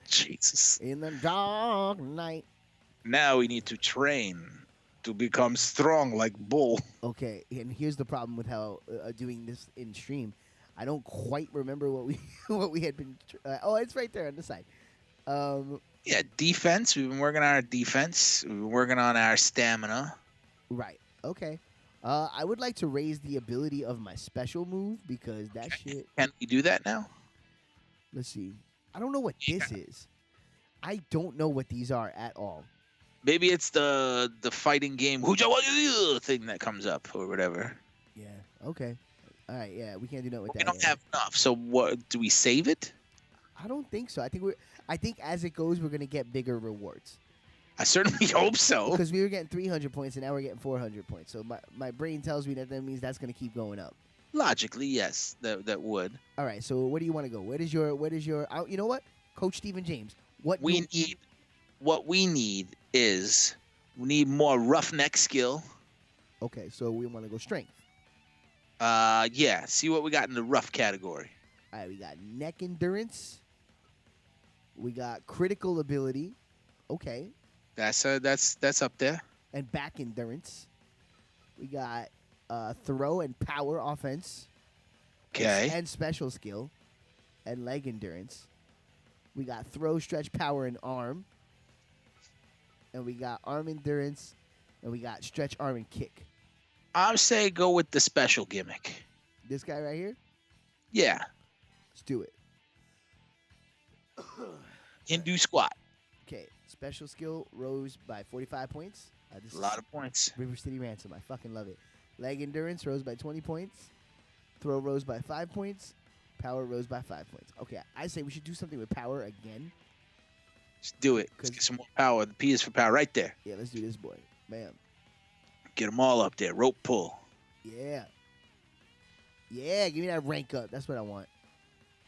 Speaker 1: Jesus.
Speaker 2: In the dark night.
Speaker 1: Now we need to train to become strong like Bull.
Speaker 2: Okay, and here's the problem with how doing this in stream. I don't quite remember what we what we had been. Oh, it's right there on the side.
Speaker 1: Yeah, defense. We've been working on our defense. We've been working on our stamina.
Speaker 2: Right. Okay. I would like to raise the ability of my special move because that shit.
Speaker 1: Can we do that now?
Speaker 2: Let's see. I don't know what this is. I don't know what these are at all.
Speaker 1: Maybe it's the fighting game thing that comes up or whatever.
Speaker 2: Yeah. Okay. All right. Yeah, we can't do that with
Speaker 1: We
Speaker 2: that.
Speaker 1: don't
Speaker 2: yet.
Speaker 1: have enough. So what? Do we save it?
Speaker 2: I don't think so. I think as it goes, we're gonna get bigger rewards.
Speaker 1: I certainly hope so.
Speaker 2: Because we were getting 300 points and now we're getting 400 points. So my brain tells me that means that's gonna keep going up.
Speaker 1: Logically, yes, that would.
Speaker 2: All right. So where do you want to go? Where does your you know what? Coach Stephen James. What
Speaker 1: We need is we need more roughneck skill.
Speaker 2: Okay, so we want to go strength.
Speaker 1: Yeah. See what we got in the rough category.
Speaker 2: All right, we got neck endurance. We got critical ability. Okay.
Speaker 1: That's up there.
Speaker 2: And back endurance. We got throw and power offense.
Speaker 1: Okay.
Speaker 2: And special skill. And leg endurance. We got throw, stretch, power, and arm. And we got arm endurance. And we got stretch, arm, and kick.
Speaker 1: I'm saying go with the special gimmick.
Speaker 2: This guy right here?
Speaker 1: Yeah.
Speaker 2: Let's do it.
Speaker 1: Hindu squat.
Speaker 2: Okay, special skill rose by 45 points. This
Speaker 1: A lot of points.
Speaker 2: River City Ransom. I fucking love it. Leg endurance rose by 20 points. Throw rose by 5 points. Power rose by 5 points. Okay, I say we should do something with power again.
Speaker 1: Let's do it. Let's get some more power. The P is for power right there.
Speaker 2: Yeah, let's do this, boy. Bam.
Speaker 1: Get them all up there. Rope pull.
Speaker 2: Yeah. Yeah, give me that rank up. That's what I want.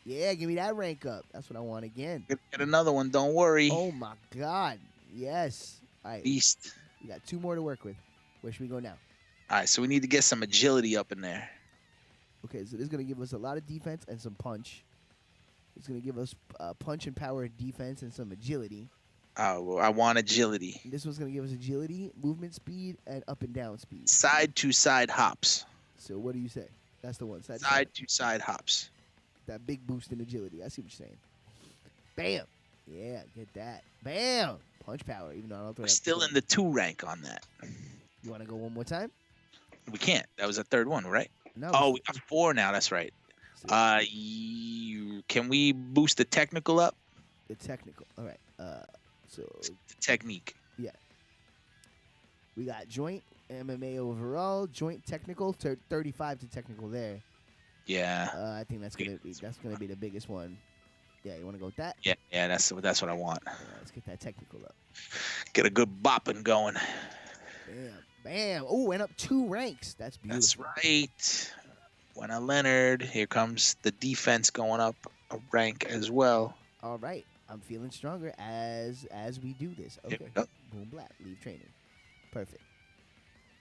Speaker 2: Yeah, give me that rank up. That's what I want again.
Speaker 1: Get another one. Don't worry.
Speaker 2: Oh, my God. Yes. All right.
Speaker 1: Beast.
Speaker 2: We got 2 more to work with. Where should we go now?
Speaker 1: All right, so we need to get some agility up in there.
Speaker 2: Okay, so this is going to give us a lot of defense and some punch. It's going to give us punch and power defense and some agility.
Speaker 1: Well, I want agility.
Speaker 2: This one's going to give us agility, movement speed, and up and down speed.
Speaker 1: Side to side hops.
Speaker 2: So what do you say? That's the one.
Speaker 1: Side to side hops.
Speaker 2: That big boost in agility. I see what you're saying. Bam. Yeah, get that. Bam. Punch power, even though I don't throw
Speaker 1: We're
Speaker 2: that.
Speaker 1: still in the 2 rank on that.
Speaker 2: You want to go one more time?
Speaker 1: We can't. That was the 3rd one, right?
Speaker 2: No.
Speaker 1: Oh, we got 4 now. That's right. Can we boost the technical up?
Speaker 2: The technical. All right. So
Speaker 1: The technique.
Speaker 2: yeah. We got joint, MMA overall, joint technical, 35 to technical there.
Speaker 1: Yeah.
Speaker 2: I think that's gonna be the biggest one. Yeah, you want to go with that?
Speaker 1: Yeah. That's what I want.
Speaker 2: Let's get that technical up.
Speaker 1: Get a good bopping going.
Speaker 2: Bam, bam. Oh, and up 2 ranks. That's beautiful.
Speaker 1: That's right. When Leonard, here comes the defense going up a rank as well.
Speaker 2: All right, I'm feeling stronger as we do this.
Speaker 1: Here
Speaker 2: Okay.
Speaker 1: we go.
Speaker 2: Boom, black. Leave training. Perfect.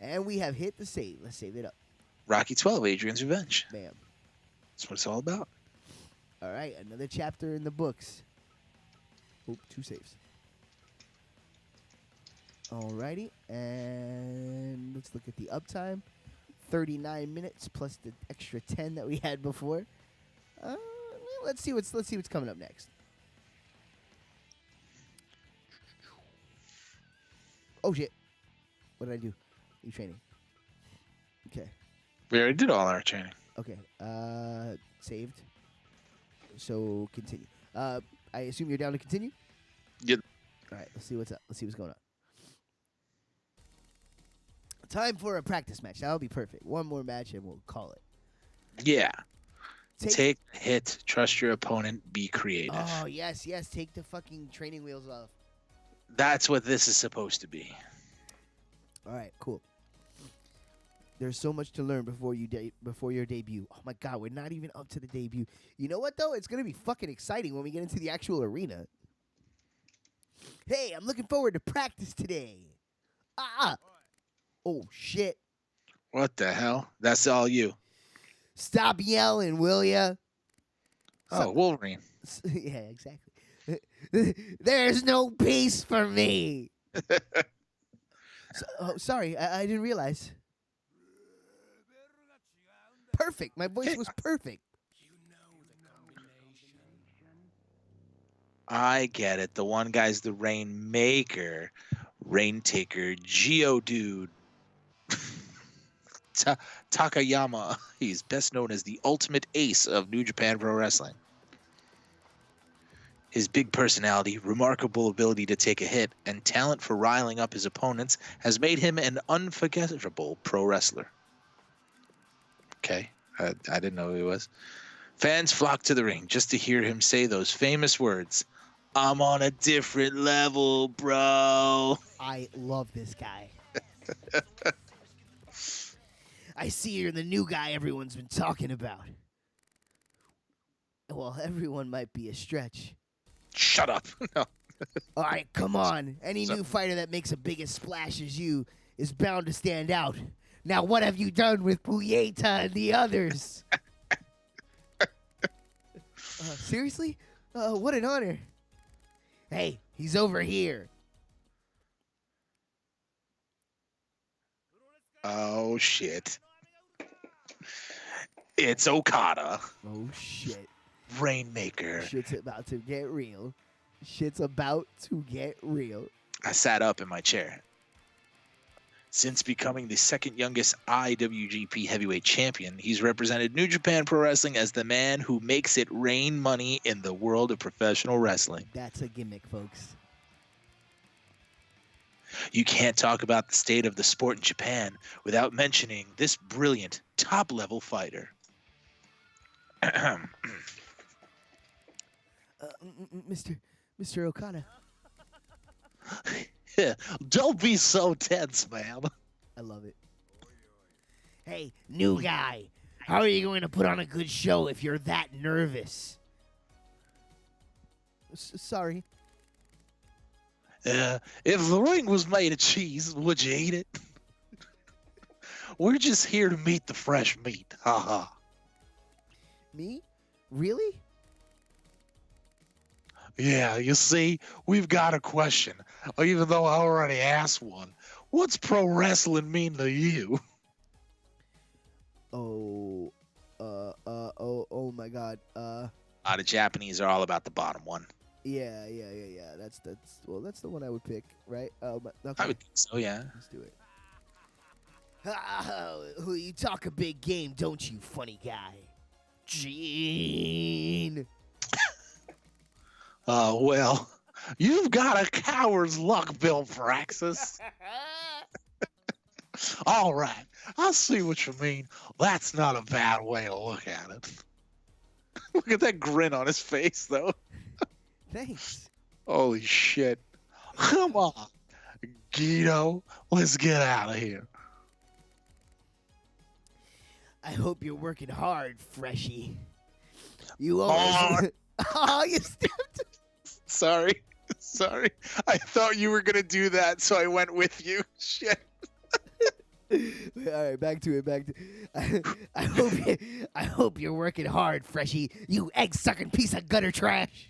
Speaker 2: And we have hit the save. Let's save it up.
Speaker 1: Rocky 12, Adrian's Revenge.
Speaker 2: Bam.
Speaker 1: That's what it's all about.
Speaker 2: All right, another chapter in the books. Oop, 2 saves. Alrighty, and let's look at the uptime. 39 minutes plus the extra 10 that we had before. Let's see what's coming up next. Oh shit! What did I do? Leave training. Okay.
Speaker 1: We already did all our training.
Speaker 2: Okay. Saved. So continue. I assume you're down to continue?
Speaker 1: Yep.
Speaker 2: All right, let's see what's up. Let's see what's going on. Time for a practice match. That'll be perfect. One more match and we'll call it.
Speaker 1: Yeah. Take the hit. Trust your opponent. Be creative.
Speaker 2: Oh, yes. Take the fucking training wheels off.
Speaker 1: That's what this is supposed to be.
Speaker 2: All right, cool. There's so much to learn before your debut. Oh my God, we're not even up to the debut. You know what though? It's gonna be fucking exciting when we get into the actual arena. Hey, I'm looking forward to practice today. Oh shit.
Speaker 1: What the hell? That's all you.
Speaker 2: Stop yelling, will ya?
Speaker 1: Oh, Wolverine.
Speaker 2: Yeah, exactly. There's no peace for me. Sorry, I didn't realize. Perfect. My voice was perfect.
Speaker 1: I get it. The one guy's the Rainmaker, Raintaker, Geodude, Takayama. He's best known as the ultimate ace of New Japan Pro Wrestling. His big personality, remarkable ability to take a hit, and talent for riling up his opponents has made him an unforgettable pro wrestler. Okay, I didn't know who he was. Fans flock to the ring just to hear him say those famous words, "I'm on a different level, bro."
Speaker 2: I love this guy. I see you're the new guy everyone's been talking about. Well, everyone might be a stretch.
Speaker 1: Shut up. No.
Speaker 2: All right, come on. Any new fighter that makes a big splash as you is bound to stand out. Now, what have you done with Puyeta and the others? Seriously? What an honor. Hey, he's over here.
Speaker 1: Oh, shit. It's Okada.
Speaker 2: Oh, shit.
Speaker 1: Rainmaker.
Speaker 2: Shit's about to get real. Shit's about to get real.
Speaker 1: I sat up in my chair. Since becoming the second youngest IWGP Heavyweight Champion, he's represented New Japan Pro Wrestling as the man who makes it rain money in the world of professional wrestling.
Speaker 2: That's a gimmick, folks.
Speaker 1: You can't talk about the state of the sport in Japan without mentioning this brilliant, top-level fighter.
Speaker 2: Mr. Okada.
Speaker 1: Don't be so tense, man.
Speaker 2: I love it. Hey, new guy. How are you going to put on a good show if you're that nervous? Sorry.
Speaker 1: If the ring was made of cheese, would you eat it? We're just here to meet the fresh meat. Haha.
Speaker 2: Me? Really?
Speaker 1: Yeah, you see, we've got a question, even though I already asked one. What's pro wrestling mean to you?
Speaker 2: Oh my God.
Speaker 1: The Japanese are all about the bottom one.
Speaker 2: Yeah. That's the one I would pick, right? Okay.
Speaker 1: I would think so, yeah.
Speaker 2: Let's do it. You talk a big game, don't you, funny guy? Gene.
Speaker 1: Well, you've got a coward's luck, Bill Praxis. All right, I see what you mean. That's not a bad way to look at it. Look at that grin on his face, though.
Speaker 2: Thanks.
Speaker 1: Holy shit. Come on, Guido. Let's get out of here.
Speaker 2: I hope you're working hard, Freshie. You always... Oh, you stepped...
Speaker 1: Sorry. I thought you were going to do that, so I went with you. Shit.
Speaker 2: All right, back to it. I hope you're working hard, Freshie. You egg-sucking piece of gutter trash.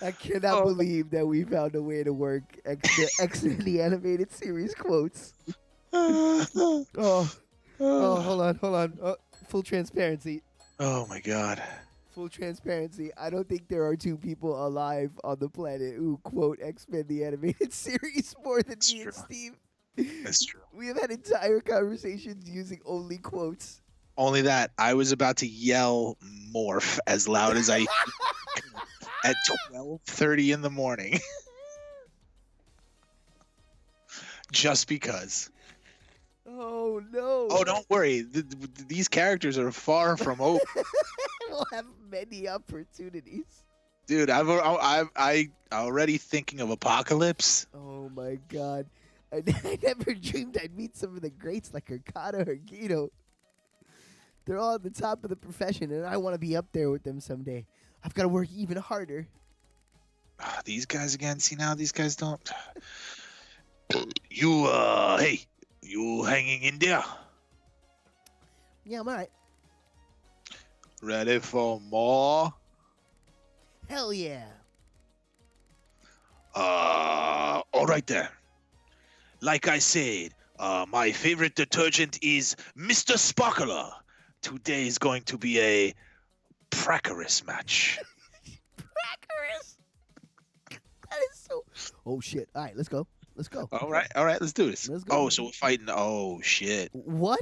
Speaker 2: I cannot believe that we found a way to work X-Men the animated series quotes. Hold on. Full transparency.
Speaker 1: Oh my God.
Speaker 2: Full transparency. I don't think there are two people alive on the planet who quote X-Men the animated series more than me and Steve.
Speaker 1: That's true.
Speaker 2: We have had entire conversations using only quotes.
Speaker 1: Only that I was about to yell morph as loud as I at 12:30 in the morning, just because.
Speaker 2: Oh no!
Speaker 1: Oh, don't worry. These characters are far from over.
Speaker 2: We'll have many opportunities.
Speaker 1: Dude, I already thinking of apocalypse.
Speaker 2: Oh my god! I never dreamed I'd meet some of the greats like Okada or Guido. They're all at the top of the profession, and I want to be up there with them someday. I've got to work even harder.
Speaker 1: These guys again. See now, these guys don't. You hey, you hanging in there?
Speaker 2: Yeah, I'm alright.
Speaker 1: Ready for more?
Speaker 2: Hell yeah!
Speaker 1: All right then. Like I said, my favorite detergent is Mr. Sparkler. Today is going to be a Pracarus match.
Speaker 2: Crackers! That is so. Oh shit! All right, let's go. Let's go.
Speaker 1: All right, let's do this.
Speaker 2: Let's go.
Speaker 1: Oh, so we're fighting. Oh shit!
Speaker 2: What?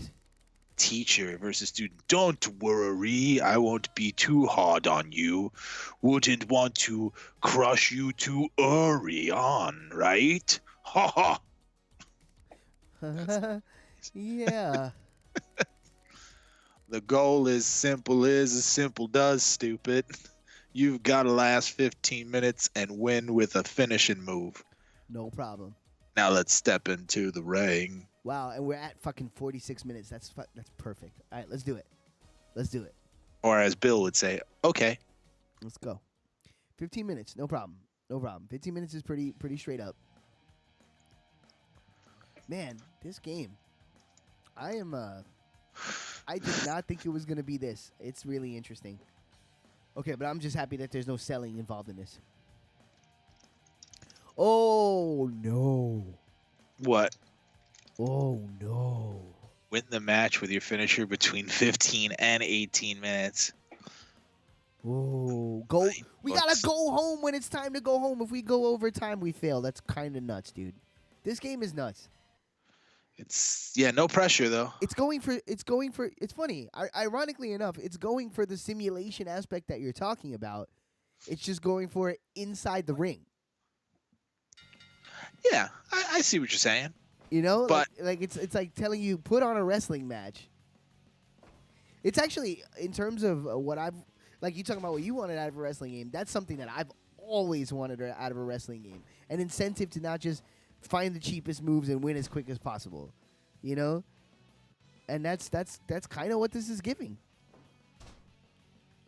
Speaker 1: Teacher versus student. Don't worry, I won't be too hard on you. Wouldn't want to crush you too early on, right? Ha ha.
Speaker 2: Yeah.
Speaker 1: The goal is simple as simple does, stupid. You've got to last 15 minutes and win with a finishing move.
Speaker 2: No problem.
Speaker 1: Now let's step into the ring.
Speaker 2: Wow, and we're at fucking 46 minutes. That's perfect. All right, let's do it. Let's do it.
Speaker 1: Or as Bill would say, okay.
Speaker 2: Let's go. 15 minutes, no problem. No problem. 15 minutes is pretty straight up. Man, this game. I did not think it was going to be this. It's really interesting. Okay, but I'm just happy that there's no selling involved in this. Oh, no.
Speaker 1: What?
Speaker 2: Oh, no.
Speaker 1: Win the match with your finisher between 15 and 18 minutes.
Speaker 2: Oh, go. We got to go home when it's time to go home. If we go overtime, we fail. That's kind of nuts, dude. This game is nuts.
Speaker 1: It's no pressure though.
Speaker 2: It's funny. Ironically enough, it's going for the simulation aspect that you're talking about. It's just going for it inside the ring.
Speaker 1: Yeah, I see what you're saying.
Speaker 2: You know,
Speaker 1: but
Speaker 2: like it's like telling you put on a wrestling match. It's actually, in terms of what I've, like you talking about what you wanted out of a wrestling game, that's something that I've always wanted out of a wrestling game. An incentive to not just find the cheapest moves and win as quick as possible, you know? And that's kind of what this is giving.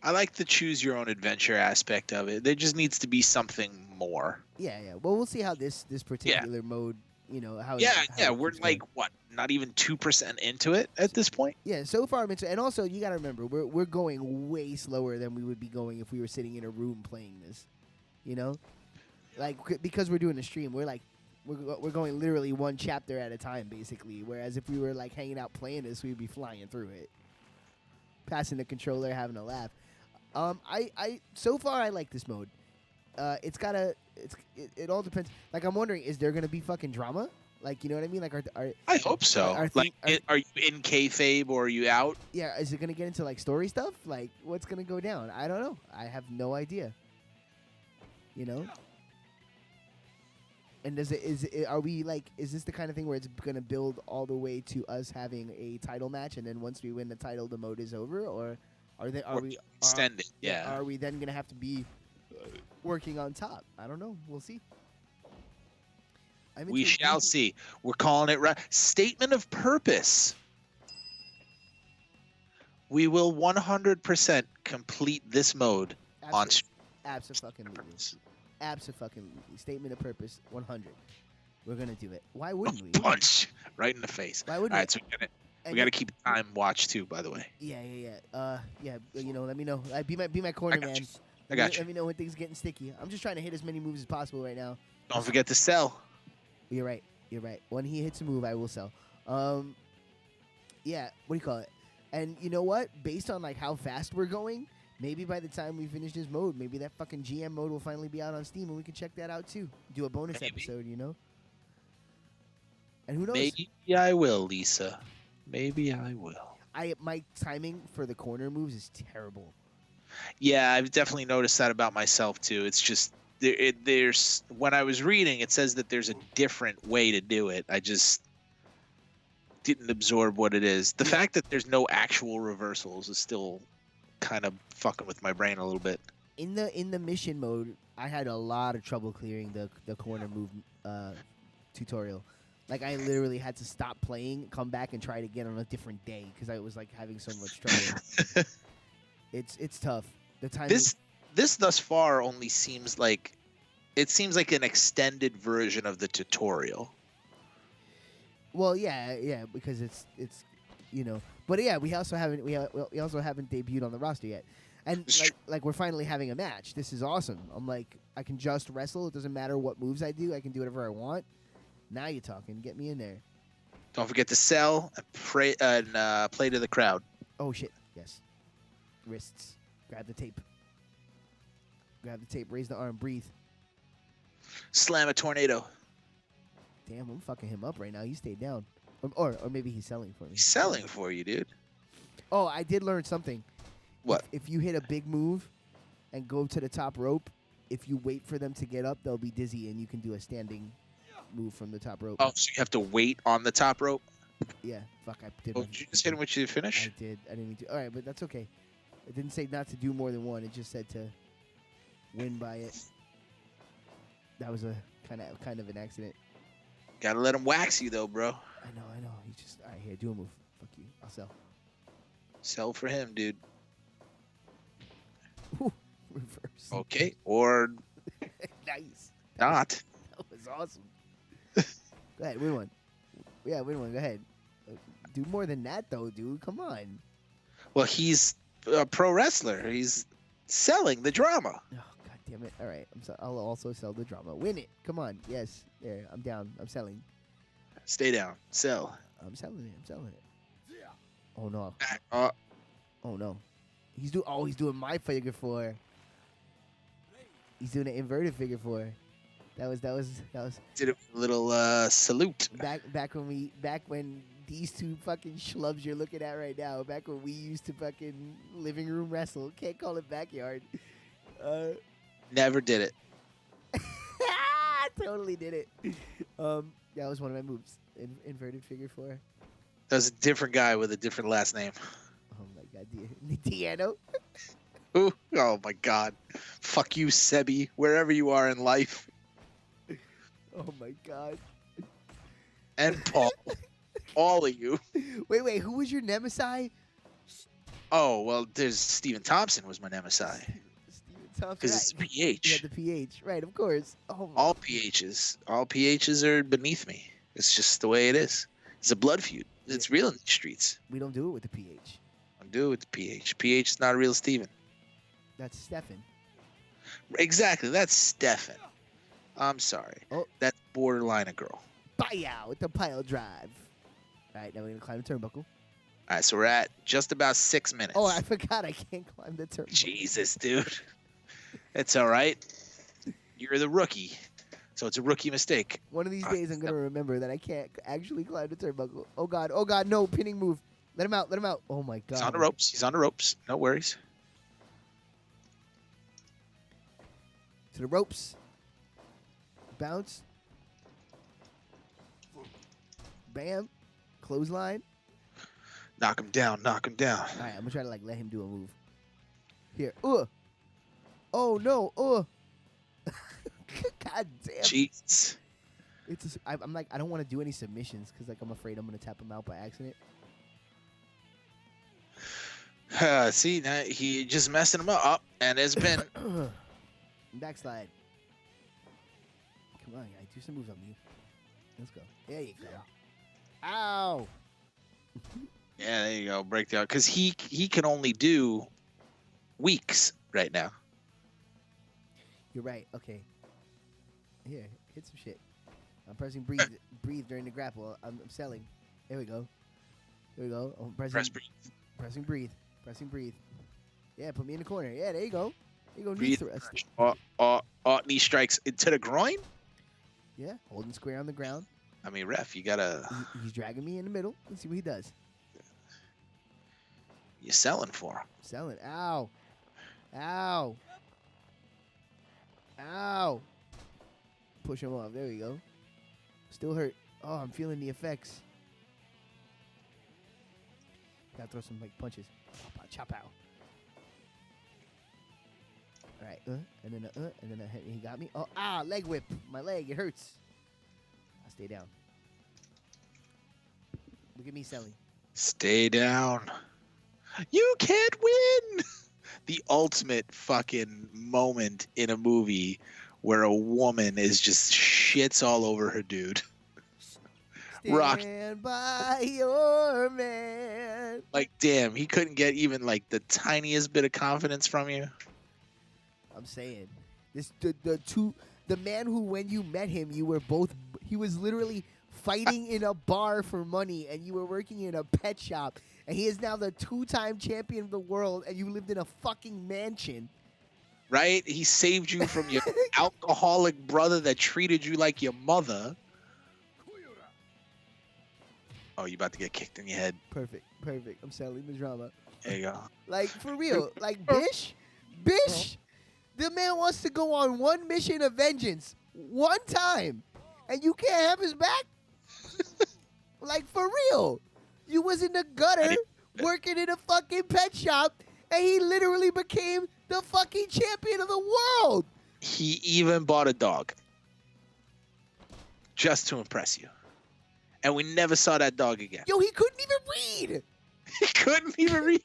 Speaker 1: I like the choose your own adventure aspect of it. There just needs to be something more.
Speaker 2: Yeah. Well, we'll see how this particular mode, you know, how.
Speaker 1: Yeah. We're like what, not even 2% into it at this point.
Speaker 2: Yeah. So far, and also you got to remember, we're going way slower than we would be going if we were sitting in a room playing this. You know, like because we're doing a stream, we're like. We're going literally one chapter at a time, basically. Whereas if we were like hanging out playing this, we'd be flying through it, passing the controller, having a laugh. So far I like this mode. It all depends. Like I'm wondering, is there gonna be fucking drama? Like, you know what I mean? Like,
Speaker 1: I hope so. Are you in kayfabe or are you out?
Speaker 2: Yeah, is it gonna get into like story stuff? Like, what's gonna go down? I don't know. I have no idea. You know. And is this the kind of thing where it's going to build all the way to us having a title match, and then once we win the title, the mode is over? Or are we
Speaker 1: extend it? Yeah.
Speaker 2: Are we then going to have to be working on top? I don't know. We'll see.
Speaker 1: We shall see. We're calling it right. Statement of purpose. We will 100% complete this mode on stream.
Speaker 2: Absolutely. Absolutely. Statement of purpose, 100. We're gonna do it. Why wouldn't we?
Speaker 1: Punch right in the face.
Speaker 2: Why wouldn't
Speaker 1: we? All right, so we gotta keep time watch too. By the way.
Speaker 2: Yeah. You know, let me know. Be my corner man.
Speaker 1: I got you.
Speaker 2: Let me know when things getting sticky. I'm just trying to hit as many moves as possible right now.
Speaker 1: Don't forget to sell.
Speaker 2: You're right. When he hits a move, I will sell. Yeah. What do you call it? And you know what? Based on like how fast we're going. Maybe by the time we finish this mode, maybe that fucking GM mode will finally be out on Steam, and we can check that out too. Do a bonus episode, you know? And who knows?
Speaker 1: Maybe I will, Lisa. Maybe I will.
Speaker 2: My timing for the corner moves is terrible.
Speaker 1: Yeah, I've definitely noticed that about myself too. It's just there's when I was reading, it says that there's a different way to do it. I just didn't absorb what it is. The fact that there's no actual reversals is still kind of fucking with my brain a little bit.
Speaker 2: In the mission mode, I had a lot of trouble clearing the corner move tutorial. Like I literally had to stop playing, come back, and try it again on a different day because I was like having so much trouble. It's tough. The time
Speaker 1: this thus far only seems like an extended version of the tutorial.
Speaker 2: Well, yeah, because it's but yeah, we also haven't debuted on the roster yet, and like we're finally having a match. This is awesome. I'm like I can just wrestle. It doesn't matter what moves I do. I can do whatever I want. Now you're talking. Get me in there.
Speaker 1: Don't forget to sell and play to the crowd.
Speaker 2: Oh shit! Yes. Wrists. Grab the tape. Grab the tape. Raise the arm. Breathe.
Speaker 1: Slam a tornado.
Speaker 2: Damn, I'm fucking him up right now. He stayed down. Or maybe he's selling for me.
Speaker 1: He's selling for you, dude.
Speaker 2: Oh, I did learn something.
Speaker 1: What?
Speaker 2: If you hit a big move and go to the top rope, if you wait for them to get up, they'll be dizzy and you can do a standing move from the top rope.
Speaker 1: Oh, so you have to wait on the top rope?
Speaker 2: Yeah. Fuck, I did.
Speaker 1: Oh, did you just hit him when you finish?
Speaker 2: I did. I didn't mean to. All right, but that's okay. It didn't say not to do more than one. It just said to win by it. That was a kind of an accident.
Speaker 1: Gotta let him wax you, though, bro.
Speaker 2: I know. You just... All right, here, do a move. Fuck you. I'll sell.
Speaker 1: Sell for him, dude.
Speaker 2: Ooh, reverse.
Speaker 1: Okay, or...
Speaker 2: Nice.
Speaker 1: Not.
Speaker 2: That was awesome. Go ahead, win one. Yeah, win one. Go ahead. Do more than that, though, dude. Come on.
Speaker 1: Well, he's a pro wrestler. He's selling the drama.
Speaker 2: Oh, God damn it. All right. I'll also sell the drama. Win it. Come on. Yes. There. I'm down. I'm selling.
Speaker 1: Stay down. Sell.
Speaker 2: I'm selling it. Oh, no.
Speaker 1: Oh,
Speaker 2: no. He's doing my figure four. He's doing an inverted figure four. That was.
Speaker 1: did a little salute.
Speaker 2: Back when these two fucking schlubs you're looking at right now. Back when we used to fucking living room wrestle. Can't call it backyard.
Speaker 1: Never did it.
Speaker 2: Totally did it. That was one of my moves. Inverted figure four.
Speaker 1: That was a different guy with a different last name.
Speaker 2: Oh my God, Deano.
Speaker 1: Ooh, oh my God. Fuck you, Sebi, wherever you are in life.
Speaker 2: Oh my God.
Speaker 1: And Paul. All of you.
Speaker 2: Wait, who was your nemesis?
Speaker 1: Oh, well, there's Stephen Thompson was my nemesis.
Speaker 2: Stephen Thompson.
Speaker 1: Because it's PH.
Speaker 2: Yeah, the PH. Right, of course. Oh,
Speaker 1: all PHs are beneath me. It's just the way it is. It's a blood feud. It's real in the streets.
Speaker 2: We don't do it with the PH.
Speaker 1: I do it with the PH. PH is not a real Steven.
Speaker 2: That's Stefan.
Speaker 1: Exactly. That's Stefan. I'm sorry.
Speaker 2: Oh.
Speaker 1: That's borderline a girl.
Speaker 2: Bye-ow with the pile drive. All right, now we're going to climb the turnbuckle.
Speaker 1: All right, so we're at just about 6 minutes.
Speaker 2: Oh, I forgot I can't climb the turnbuckle.
Speaker 1: Jesus, dude. It's all right. You're the rookie, so it's a rookie mistake.
Speaker 2: One of these days I'm going to remember that I can't actually climb the turnbuckle. Oh, God, no, pinning move. Let him out. Oh, my God.
Speaker 1: He's on the ropes. No worries.
Speaker 2: To the ropes. Bounce. Bam. Clothesline.
Speaker 1: Knock him down.
Speaker 2: All right, I'm going to try to let him do a move. Here. Oh, no. God damn.
Speaker 1: Jeez.
Speaker 2: I'm like, I don't want to do any submissions because I'm afraid I'm going to tap him out by accident.
Speaker 1: See, now he just messing him up, and it's been...
Speaker 2: Backslide. Come on, guys. Do some moves on me. Let's go. There you go. Ow!
Speaker 1: Yeah, there you go. Break down. Because he can only do weeks right now.
Speaker 2: You're right. Okay. Here, hit some shit. I'm pressing breathe during the grapple. I'm selling. There we go. I'm pressing breathe. Pressing breathe. Yeah, put me in the corner. Yeah, there you go. Knee thrust.
Speaker 1: Knee strikes into the groin.
Speaker 2: Yeah, holding square on the ground.
Speaker 1: I mean, ref, you gotta.
Speaker 2: He's dragging me in the middle. Let's see what he does.
Speaker 1: You're selling for him.
Speaker 2: Selling. Ow. Ow. Ow. Push him off. There we go. Still hurt. Oh, I'm feeling the effects. Gotta throw some like punches. Chop out. All right. And then he got me. Oh, leg whip. My leg. It hurts. I'll stay down. Look at me selling.
Speaker 1: Stay down. You can't win. The ultimate fucking moment in a movie where a woman is just shits all over her dude.
Speaker 2: Stand by your man.
Speaker 1: Like, damn, he couldn't get even like the tiniest bit of confidence from you.
Speaker 2: I'm saying this the man who when you met him he was literally fighting in a bar for money and you were working in a pet shop and he is now the 2-time champion of the world and you lived in a fucking mansion.
Speaker 1: Right? He saved you from your alcoholic brother that treated you like your mother. Oh, you about to get kicked in your head.
Speaker 2: Perfect. I'm selling the drama.
Speaker 1: There you go.
Speaker 2: Like, for real. Like, Bish, the man wants to go on one mission of vengeance one time, and you can't have his back? Like, for real. You was in the gutter working in a fucking pet shop, and he literally became the fucking champion of the world.
Speaker 1: He even bought a dog just to impress you. And we never saw that dog again.
Speaker 2: Yo, he couldn't even read.
Speaker 1: He couldn't even read.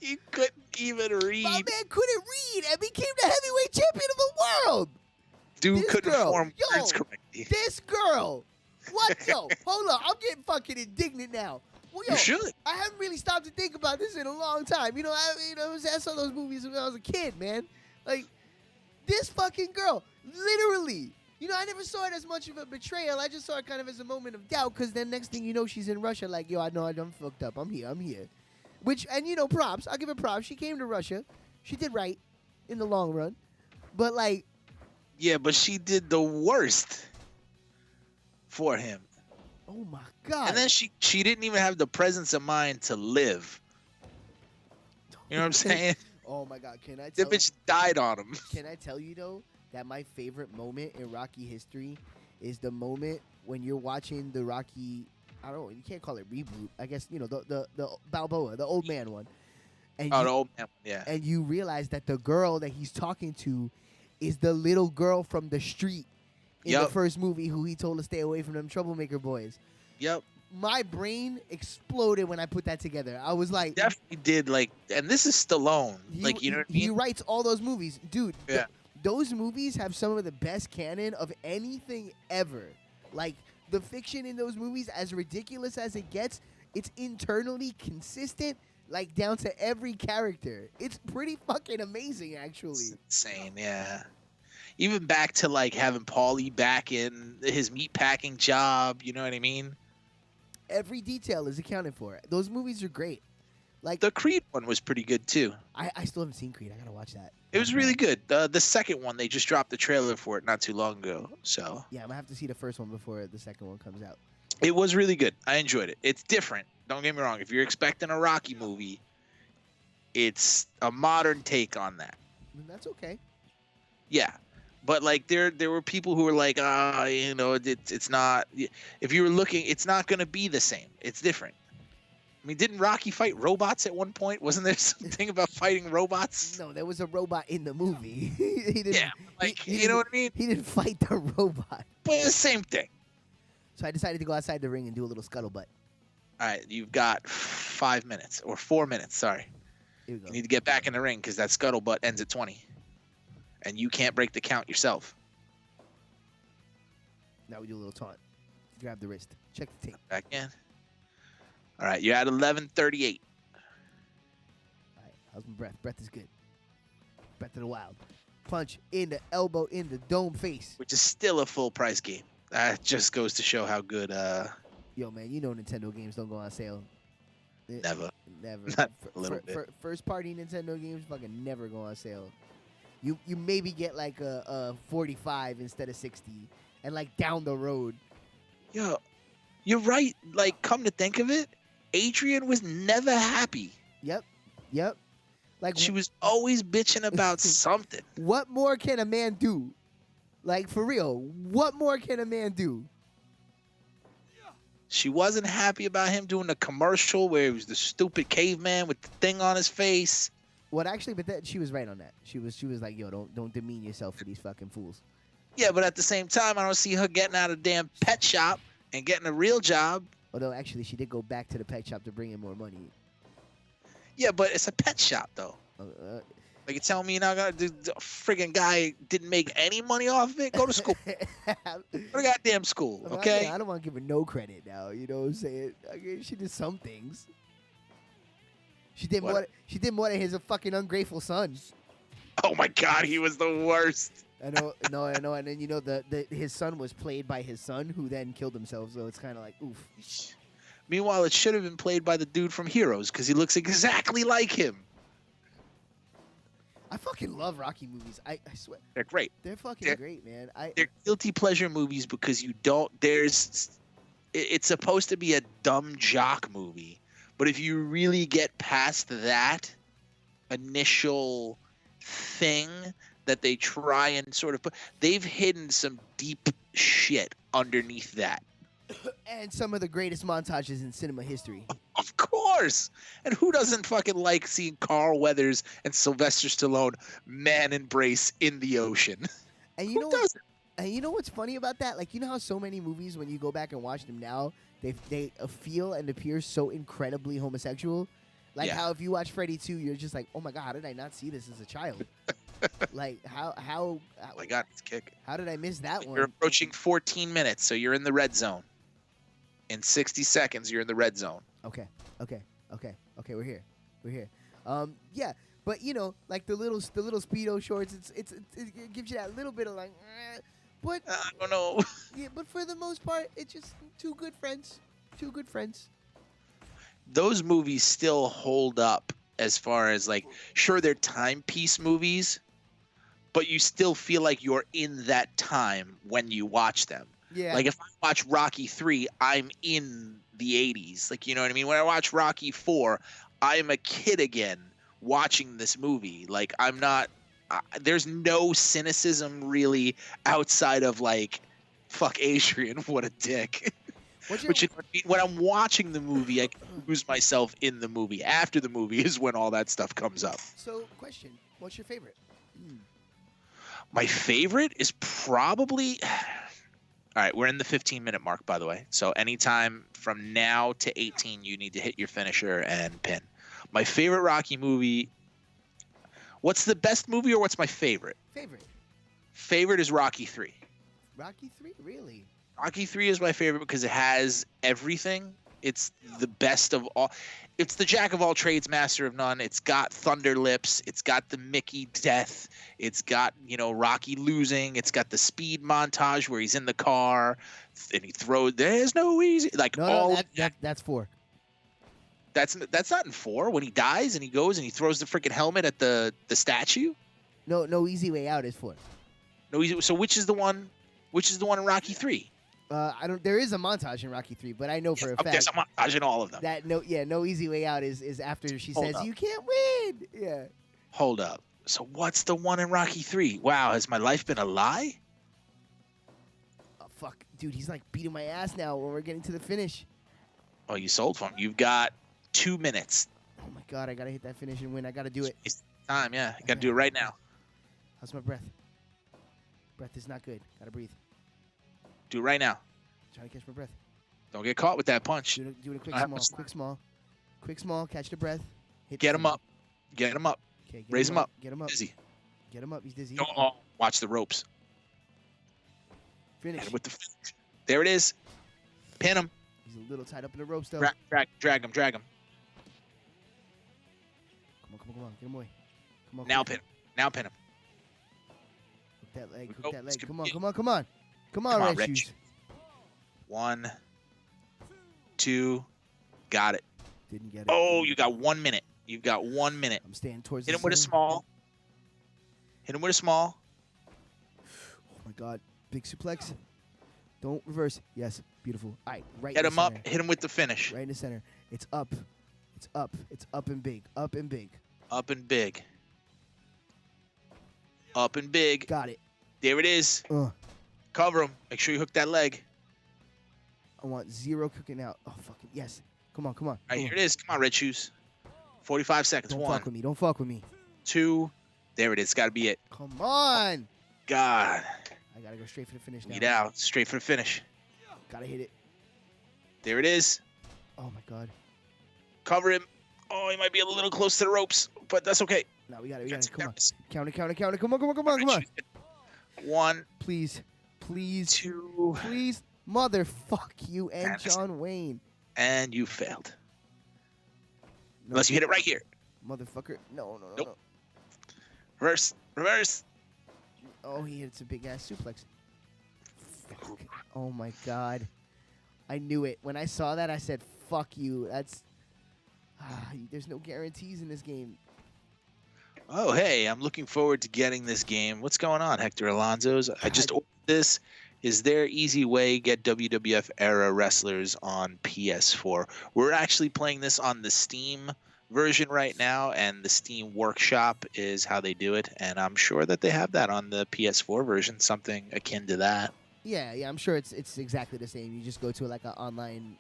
Speaker 1: He couldn't even read.
Speaker 2: My man couldn't read and became the heavyweight champion of the world.
Speaker 1: Dude
Speaker 2: This
Speaker 1: couldn't
Speaker 2: girl,
Speaker 1: form
Speaker 2: yo,
Speaker 1: words correctly.
Speaker 2: This girl. What? Yo, hold on. I'm getting fucking indignant now. Well, yo,
Speaker 1: You should.
Speaker 2: I haven't really stopped to think about this in a long time. I saw those movies when I was a kid, man. Like, this fucking girl, literally. I never saw it as much of a betrayal. I just saw it kind of as a moment of doubt because then next thing you know, she's in Russia like, yo, I know I done fucked up. I'm here. Which, and props. I'll give her props. She came to Russia. She did right in the long run. But, like.
Speaker 1: Yeah, but she did the worst for him.
Speaker 2: Oh, my God.
Speaker 1: And then she didn't even have the presence of mind to live. You know what I'm saying?
Speaker 2: Oh, my God. Can I
Speaker 1: The
Speaker 2: tell
Speaker 1: bitch died on him.
Speaker 2: Can I tell you, though, that my favorite moment in Rocky history is the moment when you're watching the Rocky, I don't know, you can't call it reboot. I guess, the Balboa, the old man one. And
Speaker 1: The old man, yeah.
Speaker 2: And you realize that the girl that he's talking to is the little girl from the street in the first movie who he told to stay away from them troublemaker boys.
Speaker 1: Yep.
Speaker 2: My brain exploded when I put that together. I was like...
Speaker 1: Definitely did, like, and this is Stallone. You know what I mean?
Speaker 2: He writes all those movies. Dude,
Speaker 1: yeah.
Speaker 2: Those movies have some of the best canon of anything ever. Like, the fiction in those movies, as ridiculous as it gets, it's internally consistent, like, down to every character. It's pretty fucking amazing, actually.
Speaker 1: It's insane, yeah. Even back to, like, having Paulie back in his meatpacking job, you know what I mean?
Speaker 2: Every detail is accounted for. Those movies are great. Like
Speaker 1: the Creed one was pretty good, too.
Speaker 2: I still haven't seen Creed. I gotta watch that.
Speaker 1: It was really good. The second one, they just dropped the trailer for it not too long ago. So
Speaker 2: yeah, I'm gonna have to see the first one before the second one comes out.
Speaker 1: It was really good. I enjoyed it. It's different. Don't get me wrong. If you're expecting a Rocky movie, it's a modern take on that.
Speaker 2: That's okay.
Speaker 1: Yeah. But like there were people who were like, it's not. If you were looking, it's not going to be the same. It's different. I mean, didn't Rocky fight robots at one point? Wasn't there something about fighting robots?
Speaker 2: No, there was a robot in the movie. He didn't,
Speaker 1: yeah, like you know what I mean.
Speaker 2: He didn't fight the robot.
Speaker 1: But it's the same thing.
Speaker 2: So I decided to go outside the ring and do a little scuttlebutt.
Speaker 1: All right, you've got 5 minutes or 4 minutes. Sorry.
Speaker 2: Here we go.
Speaker 1: You need to get back in the ring because that scuttlebutt ends at 20. And you can't break the count yourself.
Speaker 2: Now we do a little taunt. Grab the wrist. Check the tape.
Speaker 1: Back in. All right, you're at 11:38.
Speaker 2: All right, how's my breath? Breath is good. Breath of the wild. Punch in the elbow in the dome face.
Speaker 1: Which is still a full price game. That just goes to show how good.
Speaker 2: Yo, man, you know Nintendo games don't go on sale.
Speaker 1: Never.
Speaker 2: Never.
Speaker 1: Not a little bit.
Speaker 2: First party Nintendo games fucking never go on sale. You maybe get like a 45 instead of 60, and like down the road.
Speaker 1: Yo, You're right. Like, come to think of it, Adrian was never happy.
Speaker 2: Yep. Like
Speaker 1: She was always bitching about something.
Speaker 2: what more can a man do? Like, for real, what more can a man do?
Speaker 1: She wasn't happy about him doing the commercial where he was the stupid caveman with the thing on his face.
Speaker 2: Well, actually, but she was right on that. She was like, yo, don't demean yourself for these fucking fools.
Speaker 1: Yeah, but at the same time, I don't see her getting out of the damn pet shop and getting a real job.
Speaker 2: Although, actually, she did go back to the pet shop to bring in more money.
Speaker 1: Yeah, but it's a pet shop, though. Like, you telling me you're not gonna do? The friggin' guy didn't make any money off of it. Go to school. Go to goddamn school, okay?
Speaker 2: I don't want to give her no credit now. You know what I'm saying? She did some things. She did more. She did more than his fucking ungrateful son.
Speaker 1: Oh my God, he was the worst.
Speaker 2: I know. And then his son was played by his son, who then killed himself. So it's kind of like, oof.
Speaker 1: Meanwhile, it should have been played by the dude from Heroes because he looks exactly like him.
Speaker 2: I fucking love Rocky movies. I swear.
Speaker 1: They're great.
Speaker 2: They're fucking great, man.
Speaker 1: They're guilty pleasure movies because you don't. It's supposed to be a dumb jock movie, but if you really get past that initial thing that they try and sort of put, they've hidden some deep shit underneath that.
Speaker 2: And some of the greatest montages in cinema history.
Speaker 1: Of course. And who doesn't fucking like seeing Carl Weathers and Sylvester Stallone man embrace in the ocean?
Speaker 2: And you know what? And you know what's funny about that? Like, you know how so many movies, when you go back and watch them now, they feel and appear so incredibly homosexual. Like how if you watch Freddy 2, you're just like, oh my God, how did I not see this as a child? Like how oh
Speaker 1: my God, it's kicking.
Speaker 2: How did I miss that one?
Speaker 1: You're approaching 14 minutes, so you're in the red zone. In 60 seconds, you're in the red zone.
Speaker 2: Okay, we're here. Yeah, but you know, like the little Speedo shorts, it gives you that little bit of like, but
Speaker 1: I don't know.
Speaker 2: Yeah, but for the most part, it's just two good friends.
Speaker 1: Those movies still hold up as far as like, sure, they're timepiece movies, but you still feel like you're in that time when you watch them.
Speaker 2: Yeah.
Speaker 1: Like if I watch Rocky 3, I'm in the 80s. Like, you know what I mean? When I watch Rocky 4, I'm a kid again watching this movie. Like, I'm not there's no cynicism really outside of like, fuck Adrian, what a dick. When I'm watching the movie, I can lose myself in the movie. After the movie is when all that stuff comes up.
Speaker 2: So, question, what's your favorite?
Speaker 1: My favorite is probably... All right, we're in the 15-minute mark, by the way. So anytime from now to 18, you need to hit your finisher and pin. My favorite Rocky movie... What's the best movie or what's my favorite? Favorite is Rocky 3.
Speaker 2: Rocky 3? Really?
Speaker 1: Rocky 3 is my favorite because it has everything. It's the best of all. It's the jack of all trades, master of none. It's got Thunder Lips. It's got the Mickey death. It's got, Rocky losing. It's got the speed montage where he's in the car and he throws. There's no easy. Like
Speaker 2: that's 4.
Speaker 1: That's not in 4 when he dies and he goes and he throws the freaking helmet at the statue.
Speaker 2: No easy way out is 4.
Speaker 1: No easy. So which is the one? Which is the one in Rocky 3?
Speaker 2: There is a montage in Rocky 3, but I know for a fact
Speaker 1: there's a montage in all of them.
Speaker 2: That no easy way out is after she says you can't win. Yeah.
Speaker 1: Hold up. So what's the one in Rocky 3? Wow, has my life been a lie?
Speaker 2: Oh, fuck, dude, he's like beating my ass now when we're getting to the finish.
Speaker 1: Oh, you sold for him. You've got 2 minutes.
Speaker 2: Oh my God, I gotta hit that finish and win. I gotta do it.
Speaker 1: It's time, yeah. You gotta do it right now.
Speaker 2: How's my breath? Breath is not good. Gotta breathe.
Speaker 1: Do it right now.
Speaker 2: Trying to catch my breath.
Speaker 1: Don't get caught with that punch.
Speaker 2: Do it quick small. Catch the breath.
Speaker 1: Get him up. Get him up.
Speaker 2: Okay,
Speaker 1: raise him up.
Speaker 2: Get him up.
Speaker 1: Dizzy.
Speaker 2: Get him up. He's dizzy.
Speaker 1: Oh, watch the ropes.
Speaker 2: Finish.
Speaker 1: Hit him with the finish. There it is. Pin him.
Speaker 2: He's a little tied up in the ropes though.
Speaker 1: Drag him.
Speaker 2: Come on. Get him away. Come on.
Speaker 1: Now pin him.
Speaker 2: Hook that leg. Come on, Red Shoes.
Speaker 1: 1, 2, got it.
Speaker 2: Didn't get it.
Speaker 1: Oh, you got 1 minute. You've got 1 minute.
Speaker 2: I'm staying towards.
Speaker 1: Hit him with a small.
Speaker 2: Oh my God, big suplex. Don't reverse. Yes, beautiful. All right, right
Speaker 1: Get
Speaker 2: in
Speaker 1: him
Speaker 2: the
Speaker 1: up.
Speaker 2: center.
Speaker 1: Hit him with the finish.
Speaker 2: Right in the center. It's up. It's up. It's up and big. Up and big.
Speaker 1: Up and big. Up and big.
Speaker 2: Got it.
Speaker 1: There it is. Cover him. Make sure you hook that leg.
Speaker 2: I want 0 cooking out. Oh, fucking yes. Come on, come on.
Speaker 1: All right, here it is. Come on, Red Shoes. 45 seconds.
Speaker 2: Don't
Speaker 1: 1,
Speaker 2: fuck with me. Don't fuck with me.
Speaker 1: 2. There it is. Got to be it.
Speaker 2: Come on.
Speaker 1: God.
Speaker 2: I got to go straight for the finish now.
Speaker 1: Get out. Straight for the finish.
Speaker 2: Got to hit it.
Speaker 1: There it is.
Speaker 2: Oh, my God.
Speaker 1: Cover him. Oh, he might be a little close to the ropes, but that's okay.
Speaker 2: No, we got it. We got it. Come on.
Speaker 1: Nervous.
Speaker 2: Count it, count it, count it. Come on, come on, come on, come on.
Speaker 1: 1,
Speaker 2: Please. Please.
Speaker 1: 2.
Speaker 2: Please. Motherfuck you and
Speaker 1: Madison.
Speaker 2: John Wayne.
Speaker 1: And you failed.
Speaker 2: No,
Speaker 1: Unless you hit it right here.
Speaker 2: Motherfucker. No, no, no,
Speaker 1: Nope.
Speaker 2: no.
Speaker 1: Reverse. Reverse.
Speaker 2: Oh, he hits a big ass suplex. Fuck. Oh my God. I knew it. When I saw that, I said, fuck you. That's. There's no guarantees in this game.
Speaker 1: Oh, hey, I'm looking forward to getting this game. What's going on, Hector Alonso's? I just ordered this. Is there easy way get WWF era wrestlers on PS4? We're actually playing this on the Steam version right now, and the Steam Workshop is how they do it. And I'm sure that they have that on the PS4 version, something akin to that.
Speaker 2: Yeah, I'm sure it's exactly the same. You just go to like an online.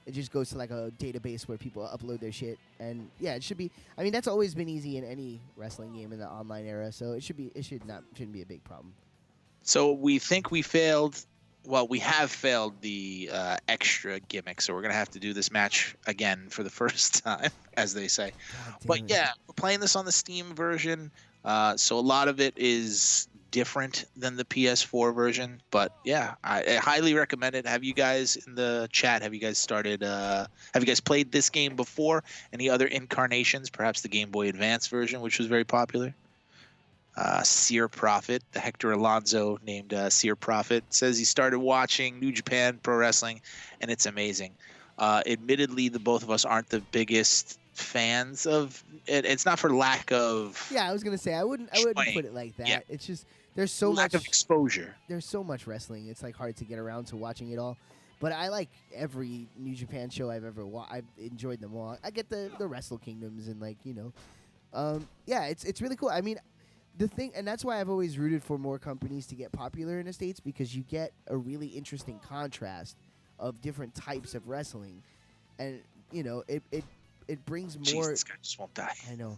Speaker 2: It just goes to like a database where people upload their shit, and yeah, it should be. I mean, that's always been easy in any wrestling game in the online era, so it should be. It shouldn't be a big problem.
Speaker 1: So we think we failed. Well, we have failed the extra gimmick, so we're gonna have to do this match again for the first time, as they say. But yeah, we're playing this on the Steam version, so a lot of it is different than the PS4 version. But yeah, I highly recommend it. Have you guys in the chat? Have you guys started? Have you guys played this game before? Any other incarnations? Perhaps the Game Boy Advance version, which was very popular. Seer Prophet, the Hector Alonso named Seer Prophet, says he started watching New Japan Pro Wrestling, and it's amazing. Admittedly, the both of us aren't the biggest fans of it. It's not for lack of.
Speaker 2: Yeah, I was gonna say I wouldn't put it like that.
Speaker 1: Yeah.
Speaker 2: It's just there's so
Speaker 1: lack
Speaker 2: much
Speaker 1: of exposure.
Speaker 2: There's so much wrestling. It's like hard to get around to watching it all. But I like every New Japan show I've ever watched. I've enjoyed them all. I get the Wrestle Kingdoms and yeah, it's really cool. I mean. The thing, and that's why I've always rooted for more companies to get popular in the States, because you get a really interesting contrast of different types of wrestling, and it brings more.
Speaker 1: Jeez, this guy just won't die.
Speaker 2: I know.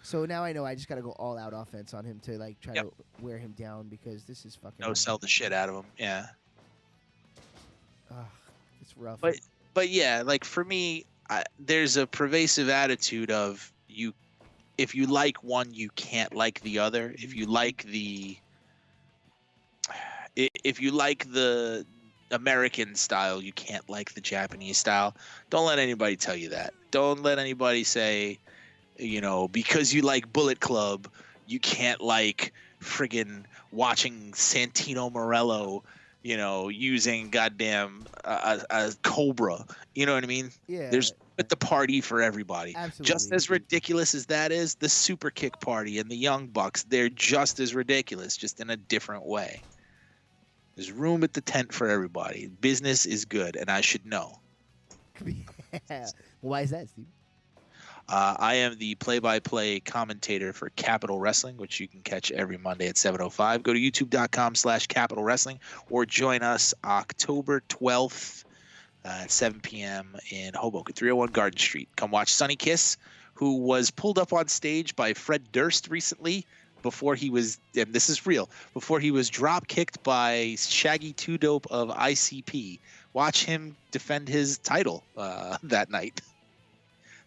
Speaker 2: So now I know I just got to go all out offense on him to like try to wear him down, because this is fucking.
Speaker 1: No, sell the shit out of him. Yeah.
Speaker 2: It's rough.
Speaker 1: But yeah, like for me, there's a pervasive attitude of you. If you like one, you can't like the other. If you like the American style, you can't like the Japanese style. Don't let anybody tell you that. Don't let anybody say, because you like Bullet Club, you can't like friggin' watching Santino Morello, using goddamn a Cobra. You know what I mean?
Speaker 2: Yeah.
Speaker 1: There's at the party for everybody.
Speaker 2: Absolutely.
Speaker 1: Just as ridiculous as that is, the Super Kick Party and the Young Bucks, they're just as ridiculous, just in a different way. There's room at the tent for everybody. Business is good, and I should know.
Speaker 2: Why is that, Steve?
Speaker 1: I am the play-by-play commentator for Capital Wrestling, which you can catch every Monday at 7:05. Go to youtube.com/Capital Wrestling or join us October 12th at 7 p.m. in Hoboken, 301 Garden Street. Come watch Sonny Kiss, who was pulled up on stage by Fred Durst recently before he was, and this is real, before he was drop-kicked by Shaggy 2 Dope of ICP. Watch him defend his title that night.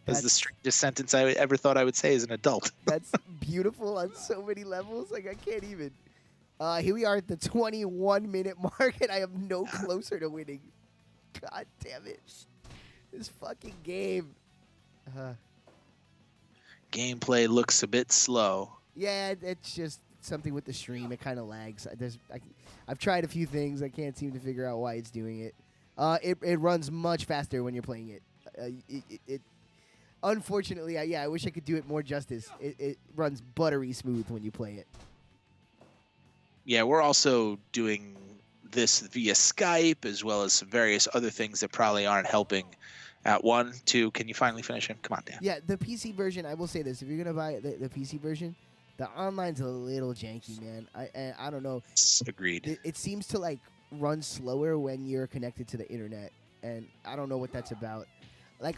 Speaker 1: That's the strangest sentence I ever thought I would say as an adult.
Speaker 2: That's beautiful on so many levels. Like, I can't even. Here we are at the 21-minute mark, and I am no closer to winning. God damn it. This fucking game.
Speaker 1: Gameplay looks a bit slow.
Speaker 2: Yeah, it's just something with the stream. It kind of lags. I've tried a few things. I can't seem to figure out why it's doing it. It runs much faster when you're playing it. Unfortunately, I wish I could do it more justice. It runs buttery smooth when you play it.
Speaker 1: Yeah, we're also doing this via Skype, as well as some various other things that probably aren't helping. At 1, 2, can you finally finish him? Come on, Dan.
Speaker 2: Yeah, the PC version. I will say this: if you're gonna buy the PC version, the online's a little janky, man. I don't know.
Speaker 1: Agreed.
Speaker 2: It seems to like run slower when you're connected to the internet, and I don't know what that's about. Like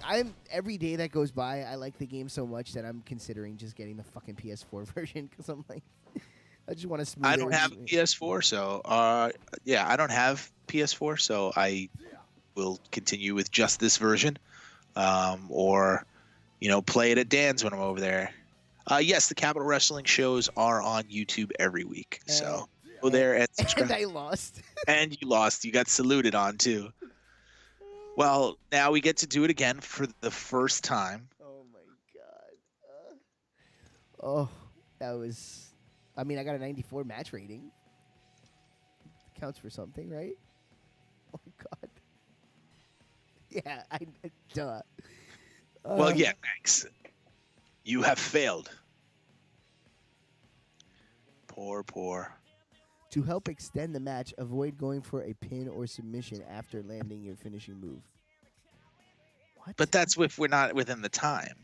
Speaker 2: every day that goes by, I like the game so much that I'm considering just getting the fucking PS4 version because I'm like, I just want to smooth.
Speaker 1: I don't have PS4, so yeah, I don't have PS4, so I will continue with just this version, or play it at Dan's when I'm over there. Yes, the Capital Wrestling shows are on YouTube every week, so go there and subscribe.
Speaker 2: And I lost.
Speaker 1: And you lost. You got saluted on too. Well, now we get to do it again for the first time.
Speaker 2: Oh my god. That was. I mean, I got a 94 match rating. Counts for something, right? Oh god. Yeah, duh.
Speaker 1: Well, yeah, thanks. You have failed. Poor.
Speaker 2: To help extend the match, avoid going for a pin or submission after landing your finishing move. What?
Speaker 1: But that's if we're not within the time.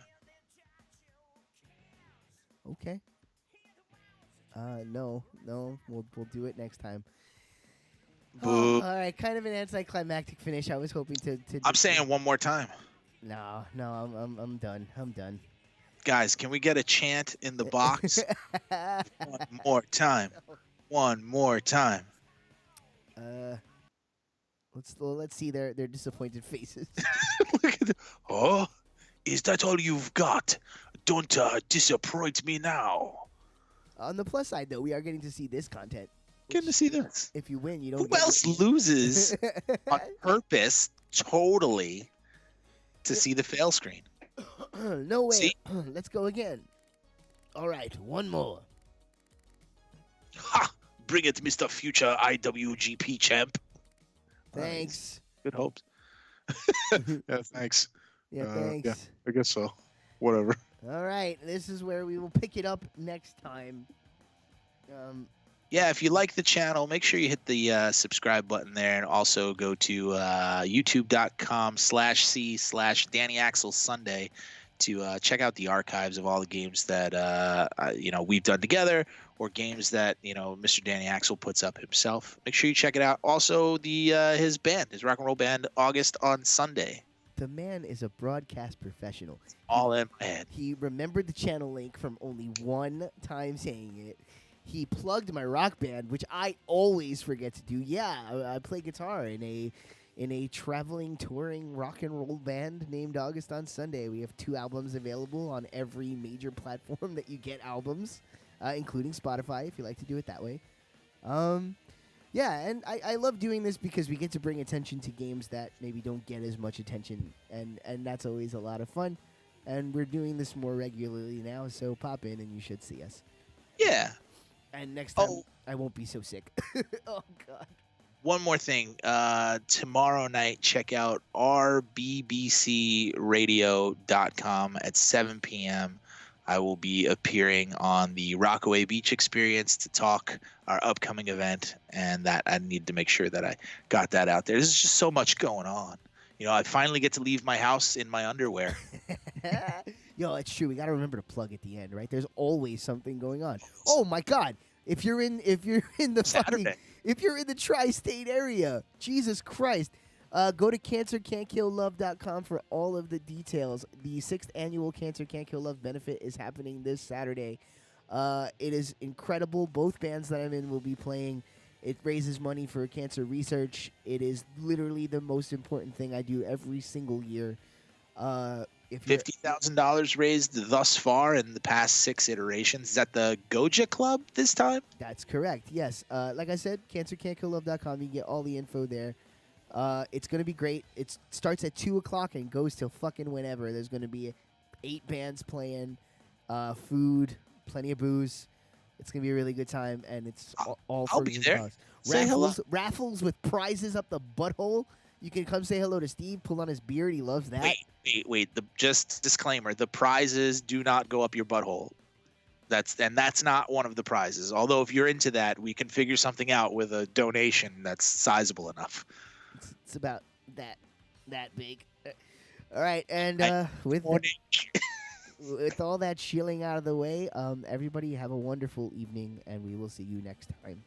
Speaker 2: Okay. No, we'll do it next time.
Speaker 1: Boo.
Speaker 2: All right, kind of an anticlimactic finish. I was hoping to
Speaker 1: I'm saying one more time.
Speaker 2: No, I'm done. I'm done.
Speaker 1: Guys, can we get a chant in the box? One more time. One more time.
Speaker 2: Let's see their disappointed faces.
Speaker 1: Look at oh, is that all you've got? Don't disappoint me now.
Speaker 2: On the plus side, though, we are getting to see this content.
Speaker 1: Getting to see this.
Speaker 2: If you win, you don't.
Speaker 1: Who else loses on purpose, totally, to see the fail screen?
Speaker 2: No way.
Speaker 1: See?
Speaker 2: Let's go again. All right, one more.
Speaker 1: Ha! Bring it, Mr. Future IWGP champ.
Speaker 2: Thanks.
Speaker 1: Good hopes. Yeah, thanks.
Speaker 2: Yeah, thanks.
Speaker 1: Yeah, I guess so. Whatever.
Speaker 2: All right, this is where we will pick it up next time.
Speaker 1: Yeah, if you like the channel, make sure you hit the subscribe button there, and also go to youtube.com/c/DannyAxelSunday to check out the archives of all the games that we've done together, or games that Mr. Danny Axel puts up himself. Make sure you check it out. Also, his band, his rock and roll band, August on Sunday.
Speaker 2: The man is a broadcast professional.
Speaker 1: All in my head.
Speaker 2: He remembered the channel link from only one time saying it. He plugged my rock band, which I always forget to do. Yeah, I play guitar in a traveling, touring rock and roll band named August on Sunday. We have 2 albums available on every major platform that you get albums, including Spotify, if you like to do it that way. Yeah, and I love doing this because we get to bring attention to games that maybe don't get as much attention, and that's always a lot of fun. And we're doing this more regularly now, so pop in and you should see us.
Speaker 1: Yeah.
Speaker 2: And next time, I won't be so sick. Oh, God.
Speaker 1: One more thing. Tomorrow night, check out rbbcradio.com at 7 p.m. I will be appearing on the Rockaway Beach Experience to talk our upcoming event, and that I need to make sure that I got that out there. There's just so much going on. I finally get to leave my house in my underwear.
Speaker 2: Yo, it's true. We got to remember to plug at the end, right? There's always something going on. Oh my God! If you're in the
Speaker 1: Saturday.
Speaker 2: if you're in the tri-state area, Jesus Christ, go to cancercan'tkilllove.com for all of the details. The 6th annual Cancer Can't Kill Love benefit is happening this Saturday. It is incredible. Both bands that I'm in will be playing. It raises money for cancer research. It is literally the most important thing I do every single year.
Speaker 1: $50,000 raised thus far in the past 6 iterations. Is that the Goja Club this time?
Speaker 2: That's correct, yes. Like I said, cancercan'tkilllove.com. You can get all the info there. It's going to be great. It starts at 2 o'clock and goes till fucking whenever. There's going to be 8 bands playing, food, plenty of booze. It's going to be a really good time, and it's all for
Speaker 1: I'll be there.
Speaker 2: Cause.
Speaker 1: Say hello.
Speaker 2: Raffles with prizes up the butthole. You can come say hello to Steve, pull on his beard. He loves that.
Speaker 1: Wait. Just disclaimer. The prizes do not go up your butthole. That's not one of the prizes. Although if you're into that, we can figure something out with a donation that's sizable enough.
Speaker 2: It's about that big. All right, and with all that shilling out of the way, everybody have a wonderful evening, and we will see you next time.